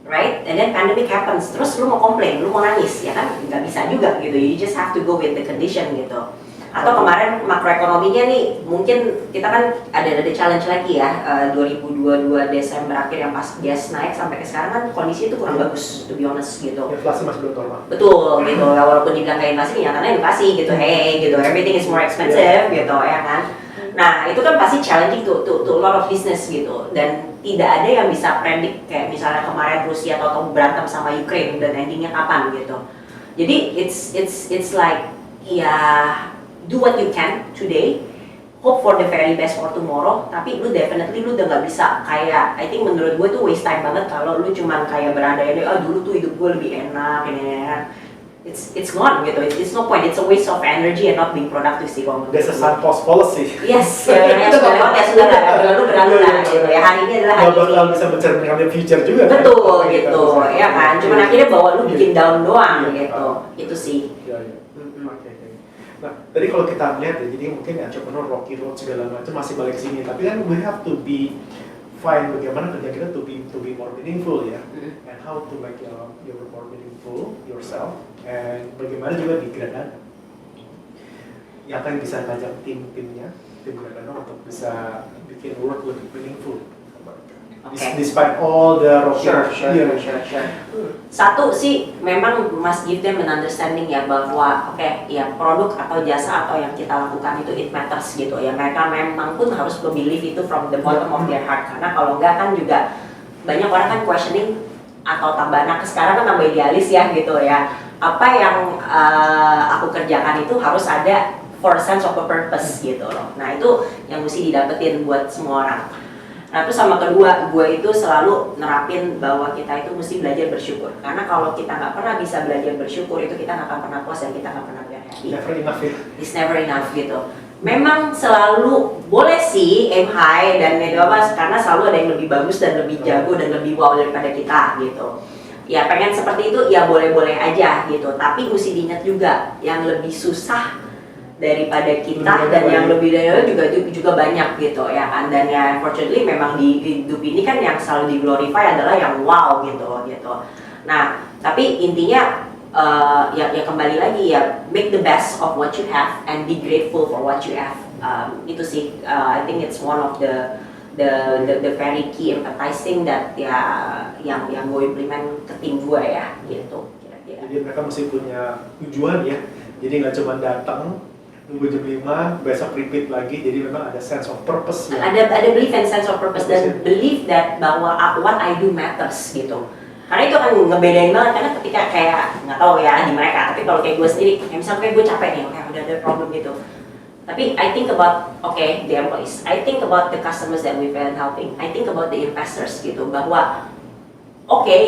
right? And then pandemic happens, terus lu mau komplain, lu mau nangis, ya kan? Nggak bisa juga gitu. You just have to go with the condition gitu. Atau kemarin makroekonominya nih, mungkin kita kan ada challenge lagi ya, 2022 Desember akhir yang pas gas naik sampai ke sekarang kan kondisi itu kurang bagus, to be honest gitu. Inflasi masih belum normal. Betul gitu, walaupun dibilang kayak inflasi, nyatanya inflasi gitu, hey gitu, everything is more expensive gitu ya kan. Nah itu kan pasti challenging to a lot of business gitu, dan tidak ada yang bisa predik kayak misalnya kemarin Rusia atau berantem sama Ukraine dan endingnya kapan gitu. Jadi it's like ya do what you can today, hope for the very best for tomorrow. Tapi lu definitely lu udah nggak bisa kayak, I think menurut gue tuh waste time banget kalau lu cuman kayak berandai-andai, dulu tuh hidup gue lebih enak, ini. It's gone gitu. It's no point. It's a waste of energy and not being productive sih kalau menurut There's a gue. sunpost policy. Yes, ya sudah lewat ya sudah lah, berlalu lah gitu ya. Hari ini adalah hari Nggak bakal ini. bisa mencerminkan the future juga kan? Betul gitu, ya kan. Cuman akhirnya bawa lu bikin down doang Iya. gitu. Itu sih. Iya, iya. Oke. Nah, tadi kalau kita melihat ya, jadi mungkin entrepreneur rocky road segala macam masih balik ke sini, tapi kan we have to be find bagaimana kerja kita to be more meaningful ya, and how to make your work more meaningful yourself, and bagaimana juga di Gradana yang akan bisa ngajak tim-timnya, tim Gradana untuk bisa bikin work lebih meaningful. Okay. Despite all the rocky road. Iya. Sure. Satu sih memang must give them an understanding ya bahwa ya produk atau jasa atau yang kita lakukan itu it matters gitu ya. Mereka memang pun harus believe itu from the bottom of their heart, karena kalau enggak kan juga banyak orang kan questioning atau tambah nakes, sekarang kan tambah idealis ya gitu ya. Apa yang aku kerjakan itu harus ada for a sense of a purpose gitu loh. Nah itu yang mesti didapetin buat semua orang. Nah terus sama kedua, gue itu selalu nerapin bahwa kita itu mesti belajar bersyukur. Karena kalau kita nggak pernah bisa belajar bersyukur, itu kita nggak akan pernah puas dan kita nggak pernah happy. Never enough ya. It's never enough gitu. Memang selalu boleh sih aim high dan karena selalu ada yang lebih bagus dan lebih jago dan lebih wow daripada kita gitu. Ya pengen seperti itu ya boleh-boleh aja gitu. Tapi mesti diingat juga yang lebih susah daripada kita dan yang lebih dari juga banyak gitu ya kan. Dan ya unfortunately memang di hidup ini kan yang selalu di glorify adalah yang wow gitu. Nah tapi intinya ya kembali lagi ya, make the best of what you have and be grateful for what you have. Itu sih I think it's one of the very key empathizing that ya yang gue implement ke tim gue ya gitu kira-kira. Jadi mereka mesti punya tujuan ya. Jadi nggak cuma datang nunggu jam 5, besok repeat lagi. Jadi memang ada sense of purpose ya. Ada belief and sense of purpose dan belief that bahwa what I do matters gitu. Karena itu akan ngebedain banget, karena ketika kayak nggak tahu ya di mereka, tapi kalau kayak gue sendiri, kayak misalnya kayak gue capek nih, udah ada problem gitu. Tapi I think about the employees, I think about the customers that we've been helping, I think about the investors gitu, bahwa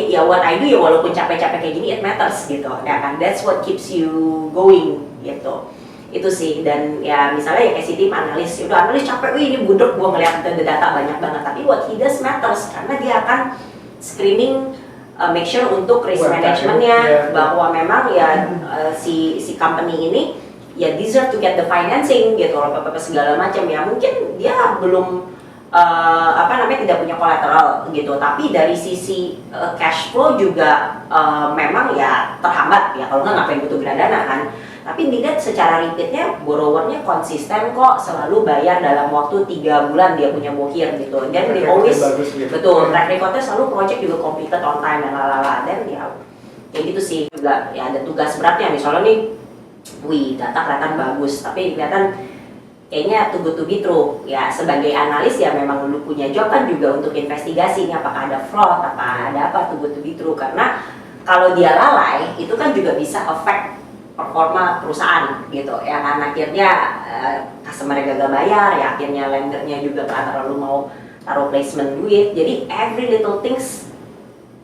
ya what I do ya walaupun capek-capek kayak gini it matters gitu, ya kan? That's what keeps you going gitu. Itu sih. Dan ya misalnya ya kayak si tim analis, udah analis capek, ini budek gue ngeliat data banyak banget, tapi what he does matters karena dia akan screening, make sure untuk risk managementnya bahwa memang ya si company ini ya deserve to get the financing gitu loh, apa segala macam ya. Mungkin dia belum tidak punya collateral gitu, tapi dari sisi cash flow juga memang ya terhambat ya, kalau nggak ngapain butuh Gradana kan. Tapi dilihat secara repeatnya, borrowernya konsisten kok, selalu bayar dalam waktu 3 bulan dia punya bohir gitu. Dan they always, betul, track recordnya selalu project juga completed on time dan lalala. Dan ya kayak gitu sih juga ya, ada tugas beratnya. Misalnya nih, data kelihatan bagus, tapi kelihatan kayaknya too good to be true. Ya sebagai analis ya memang lu punya job kan juga untuk investigasi nih, apakah ada fraud, apa ada apa, too good to be true. Karena kalau dia lalai, itu kan juga bisa affect performa perusahaan gitu ya kan. Akhirnya customer gagal bayar ya, akhirnya lendernya juga nggak terlalu mau taruh placement duit. Jadi every little things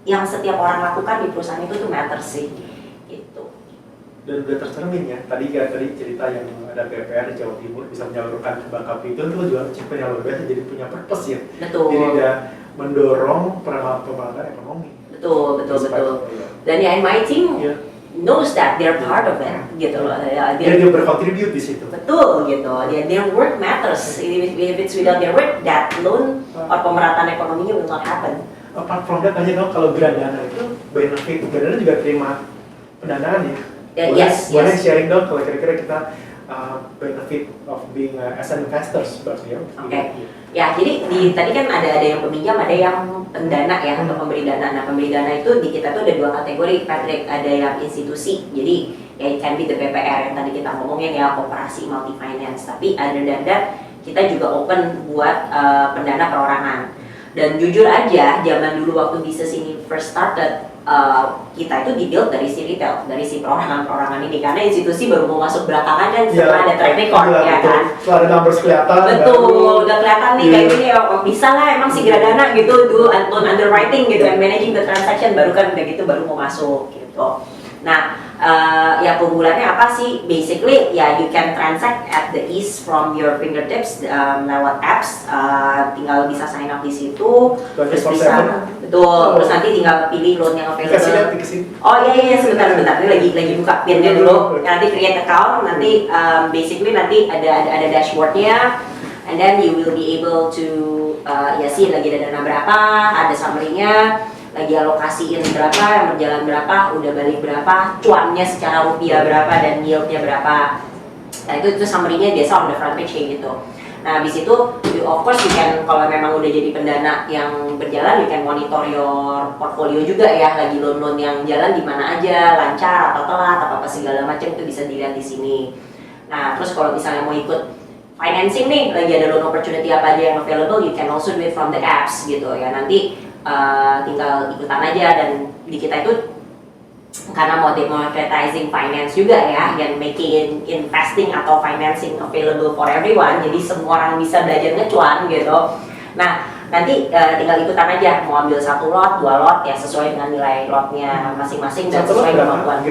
yang setiap orang lakukan di perusahaan itu tuh matter sih gitu. Dan udah tercermin ya, tadi cerita yang ada PPR di Jawa Timur bisa menyalurkan ke Bangka Belitung, itu juga pencapaian yang luar biasa, jadi punya purpose ya. Betul. Jadi udah mendorong pemerataan ekonomi. Betul. Dan ya my team knows that they're part of it gitu loh. Dia berkontribut di situ. Betul gitu. Their work matters. If it's without their work, that loan or pemerataan ekonominya will not happen. Apart from that, tanya dong, kalau Gradana itu benefit, Gradana juga terima pendanaan ya? Boleh sharing dong kalau kira-kira kita benefit of being as an investors berarti ya? Oke. Ya, jadi tadi kan ada yang peminjam, ada yang pendana ya, atau pemberi dana. Nah, pemberi dana itu di kita tuh ada 2 kategori, Patrick. Ada yang institusi, jadi ya it can be the BPR yang tadi kita ngomongin ya, koperasi multi finance. Tapi other than that, kita juga open buat pendana perorangan. Dan jujur aja, zaman dulu waktu bisnis ini first started, kita itu dibuild dari si retail, dari si perorangan ini, karena institusi baru mau masuk belakangan kan setelah ada track record, ya kan? Setelah ada numbers kelihatan. Betul, udah kelihatan nih kayak gini, bisa lah emang si Gradana gitu, do loan underwriting gitu, and managing the transaction, baru kan udah gitu baru mau masuk gitu. Nah, ya keunggulannya apa sih? Basically, ya you can transact at the ease from your fingertips lewat apps, tinggal bisa sign up di situ, terus bisa, betul, terus nanti tinggal pilih loan yang available. Oh iya, sebentar, ini lagi buka pinnya dulu, nanti create account, nanti basically nanti ada dashboardnya, and then you will be able to ya sih lagi ada dana berapa, ada summary-nya, lagi alokasiin berapa, yang berjalan berapa, udah balik berapa, cuannya secara rupiah berapa, dan yieldnya berapa. Nah itu summary-nya biasa on the front page kayak gitu. Nah habis itu, of course you can, kalau memang udah jadi pendana yang berjalan, you can monitor your portfolio juga ya, lagi loan-loan yang jalan di mana aja, lancar atau telat, apa segala macam itu bisa dilihat di sini. Nah terus kalau misalnya mau ikut financing nih, lagi ada loan opportunity apa aja yang available, you can also do it from the apps gitu ya. Nanti tinggal ikutan aja, dan di kita itu karena mau democratizing finance juga ya, yang making investing atau financing available for everyone, jadi semua orang bisa belajar ngecuan gitu. Nah nanti tinggal ikutan aja, mau ambil 1 lot, 2 lot ya sesuai dengan nilai lotnya masing-masing dan sesuai kemampuan.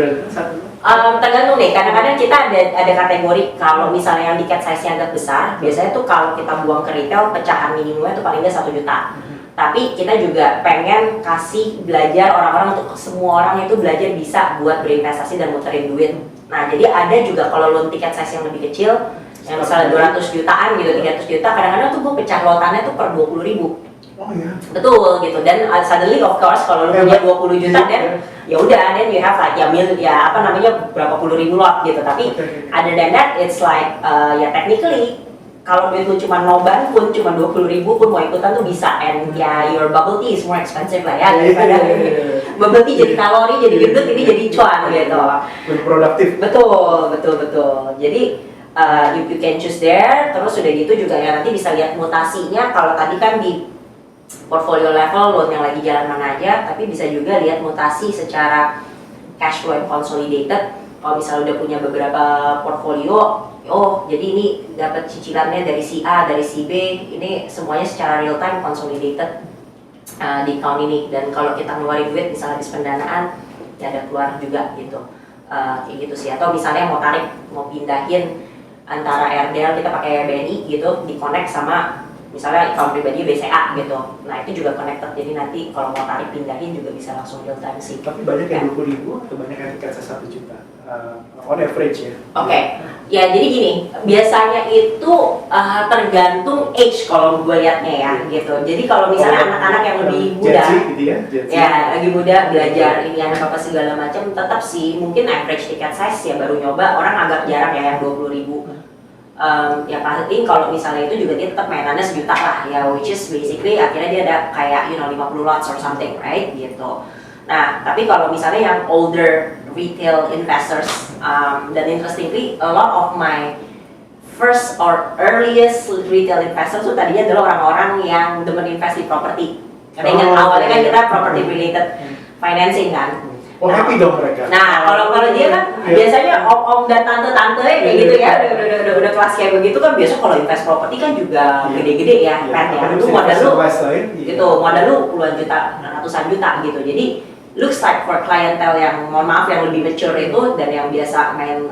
Tergantung nih, kadang-kadang kita ada kategori, kalau misalnya yang tiket size-nya agak besar, biasanya tuh kalau kita buang ke retail, pecahan minimumnya tuh paling nggak 1 juta. Tapi kita juga pengen kasih belajar orang-orang, untuk semua orang itu belajar bisa buat berinvestasi dan muterin duit. Nah jadi ada juga kalau loan tiket size yang lebih kecil, yang misalnya 200 jutaan gitu, 300 juta, kadang-kadang tuh gue pecah lotannya tuh per 20.000. Oh iya. Betul gitu, dan suddenly of course kalau lu punya 20 juta dan ya udah, then you have like ya apa namanya berapa puluh ribu lot gitu. Tapi other than that, it's like ya technically kalau duit lu cuma noban pun cuma 20.000 pun mau ikutan tuh bisa, and ya your bubble tea is more expensive lah ya daripada bubble tea jadi kalori, jadi gendut, ini jadi cuan gitu. Lebih produktif. Betul. Jadi you can choose there, terus udah gitu juga ya nanti bisa lihat mutasinya. Kalau tadi kan di portfolio level loan yang lagi jalan mana aja, tapi bisa juga lihat mutasi secara cash flow and consolidated. Kalau misalnya udah punya beberapa portfolio, oh jadi ini dapat cicilannya dari si A, dari si B, ini semuanya secara real time consolidated di account ini. Dan kalau kita ngeluarin duit misalnya habis pendanaan, ya ada keluar juga gitu, kayak gitu sih. Atau misalnya mau tarik, mau pindahin antara RDL kita pakai BNI gitu, di connect sama misalnya account pribadi BCA gitu. Nah itu juga connected, jadi nanti kalau mau tarik pindahin juga bisa langsung real time sih. Tapi banyak yang 20.000 atau banyak yang tiket 1 juta? On average ya? Oke. Ya jadi gini, biasanya itu tergantung age kalau gue liatnya ya gitu. Jadi kalau misalnya anak-anak yang lebih muda, gitu ya lagi muda belajar ini apa segala macam, tetap sih mungkin average ticket size ya baru nyoba, orang agak jarang ya yang 20.000. Ya pasti kalau misalnya itu juga dia tetap mainannya 1 juta lah ya, which is basically akhirnya dia ada kayak 50 lots or something, right gitu. Nah tapi kalau misalnya yang older retail investors, dan interestingly a lot of my first or earliest retail investors tuh tadinya adalah orang-orang yang demen invest di properti. Karena ingat awalnya kan kita property related financing kan. Oh happy dong mereka. Nah kalau dia kan biasanya om dan tante kayak gitu ya, udah kelas kayak begitu kan. Biasa kalau invest properti kan juga gede-gede ya, Pat ya. Itu modal lu gitu, modal lu puluhan juta, ratusan juta gitu. Jadi looks like for clientele yang mohon maaf yang lebih mature itu dan yang biasa main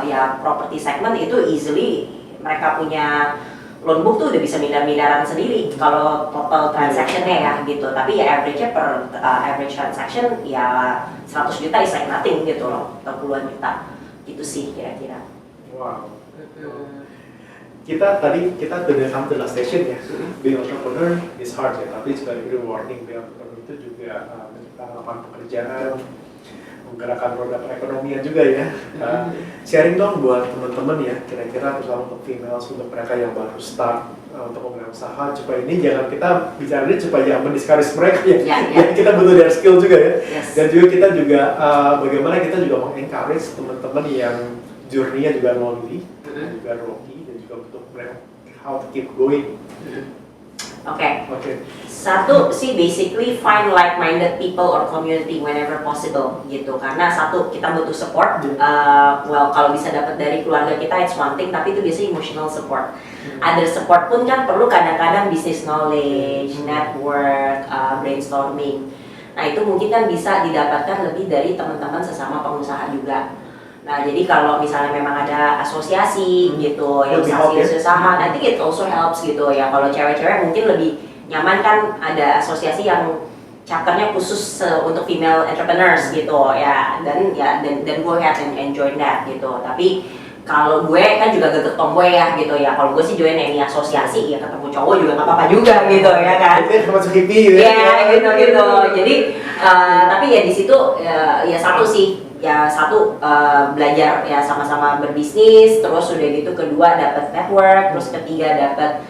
ya property segment itu easily mereka punya loan book tuh udah bisa miliaran sendiri kalau total transactionnya ya gitu. Tapi ya average-nya per average transaction ya 100 juta is like nothing gitu loh, atau puluhan juta gitu sih kira-kira. Wow. Kita sudah come to last station ya. Being entrepreneur is hard ya, tapi juga rewarding. Being entrepreneur itu juga menciptakan lapangan pekerjaan, menggerakkan roda perekonomian juga ya. Sharing dong buat teman-teman ya, kira-kira terutama untuk females, untuk mereka yang baru start untuk memulai usaha, supaya ini jangan kita bicara ini supaya mendiscourage mereka ya. Jadi kita butuh their skill juga ya. Dan juga kita juga bagaimana kita juga meng-encourage teman-teman yang journey-nya juga lonely, juga rocky, dan juga untuk mereka how to keep going. Oke. Oke. Satu sih basically find like-minded people or community whenever possible gitu, karena satu kita butuh support. Well, kalau bisa dapat dari keluarga kita it's one thing, tapi itu biasanya emotional support. Other support pun kan perlu kadang-kadang business knowledge, network, brainstorming. Nah itu mungkin kan bisa didapatkan lebih dari teman-teman sesama pengusaha juga. Nah jadi kalau misalnya memang ada asosiasi gitu, yang asosiasi usaha, nanti it also helps gitu ya. Kalau cewek-cewek mungkin lebih nyaman kan ada asosiasi yang chapternya khusus untuk female entrepreneurs gitu ya, dan go ahead and join that gitu. Tapi kalau gue kan juga gagak tomboy ya gitu ya. Kalau gue sih join any asosiasi ya, ketemu cowok juga nggak apa-apa juga gitu ya kan. Itu termasuk hippie gitu ya. Gitu. Jadi tapi ya di situ ya satu sih. Ya satu belajar ya sama-sama berbisnis, terus udah gitu kedua dapat network, terus ketiga dapat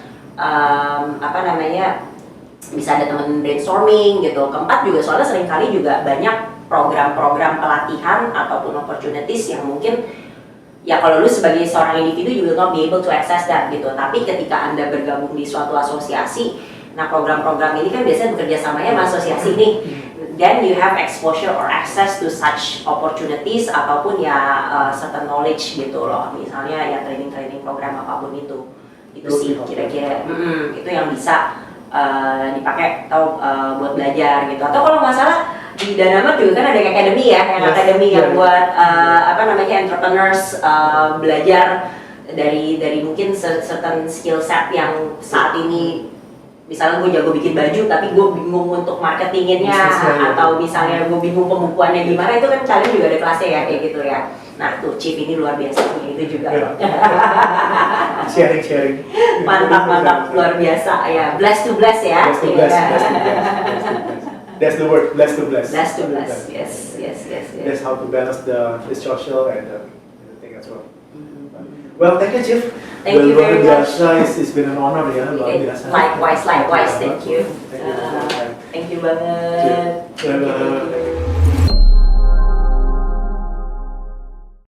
bisa ada teman brainstorming gitu. Keempat juga soalnya seringkali juga banyak program-program pelatihan ataupun opportunities yang mungkin ya kalau lu sebagai seorang individu you will not be able to access that gitu. Tapi ketika Anda bergabung di suatu asosiasi, nah program-program ini kan biasanya bekerja samanya sama asosiasi nih. Then you have exposure or access to such opportunities ataupun ya certain knowledge gitu loh. Misalnya ya training program apapun itu sih kira-kira itu yang bisa dipakai atau buat belajar gitu. Atau kalau nggak salah di Danamar juga kan ada academy ya, academy yang buat entrepreneurs belajar dari mungkin certain skill set yang saat ini. Misalnya gue jago bikin baju tapi gue bingung untuk marketinginnya, atau misalnya gue bingung pembukuannya gimana, itu kan kalian juga ada kelasnya ya kayak gitu ya. Nah tuh Chief ini luar biasa itu juga. Sharing. Mantap luar biasa ya. Bless to bless ya. Bless to bless. That's the word. Bless to bless. Bless to bless. Yes. That's how to balance the social and the thing as well. Well, thank you, Chief. Thank you very much. It's been an honor ya, luar biasa. Likewise. Thank you. Thank you banget. Chief.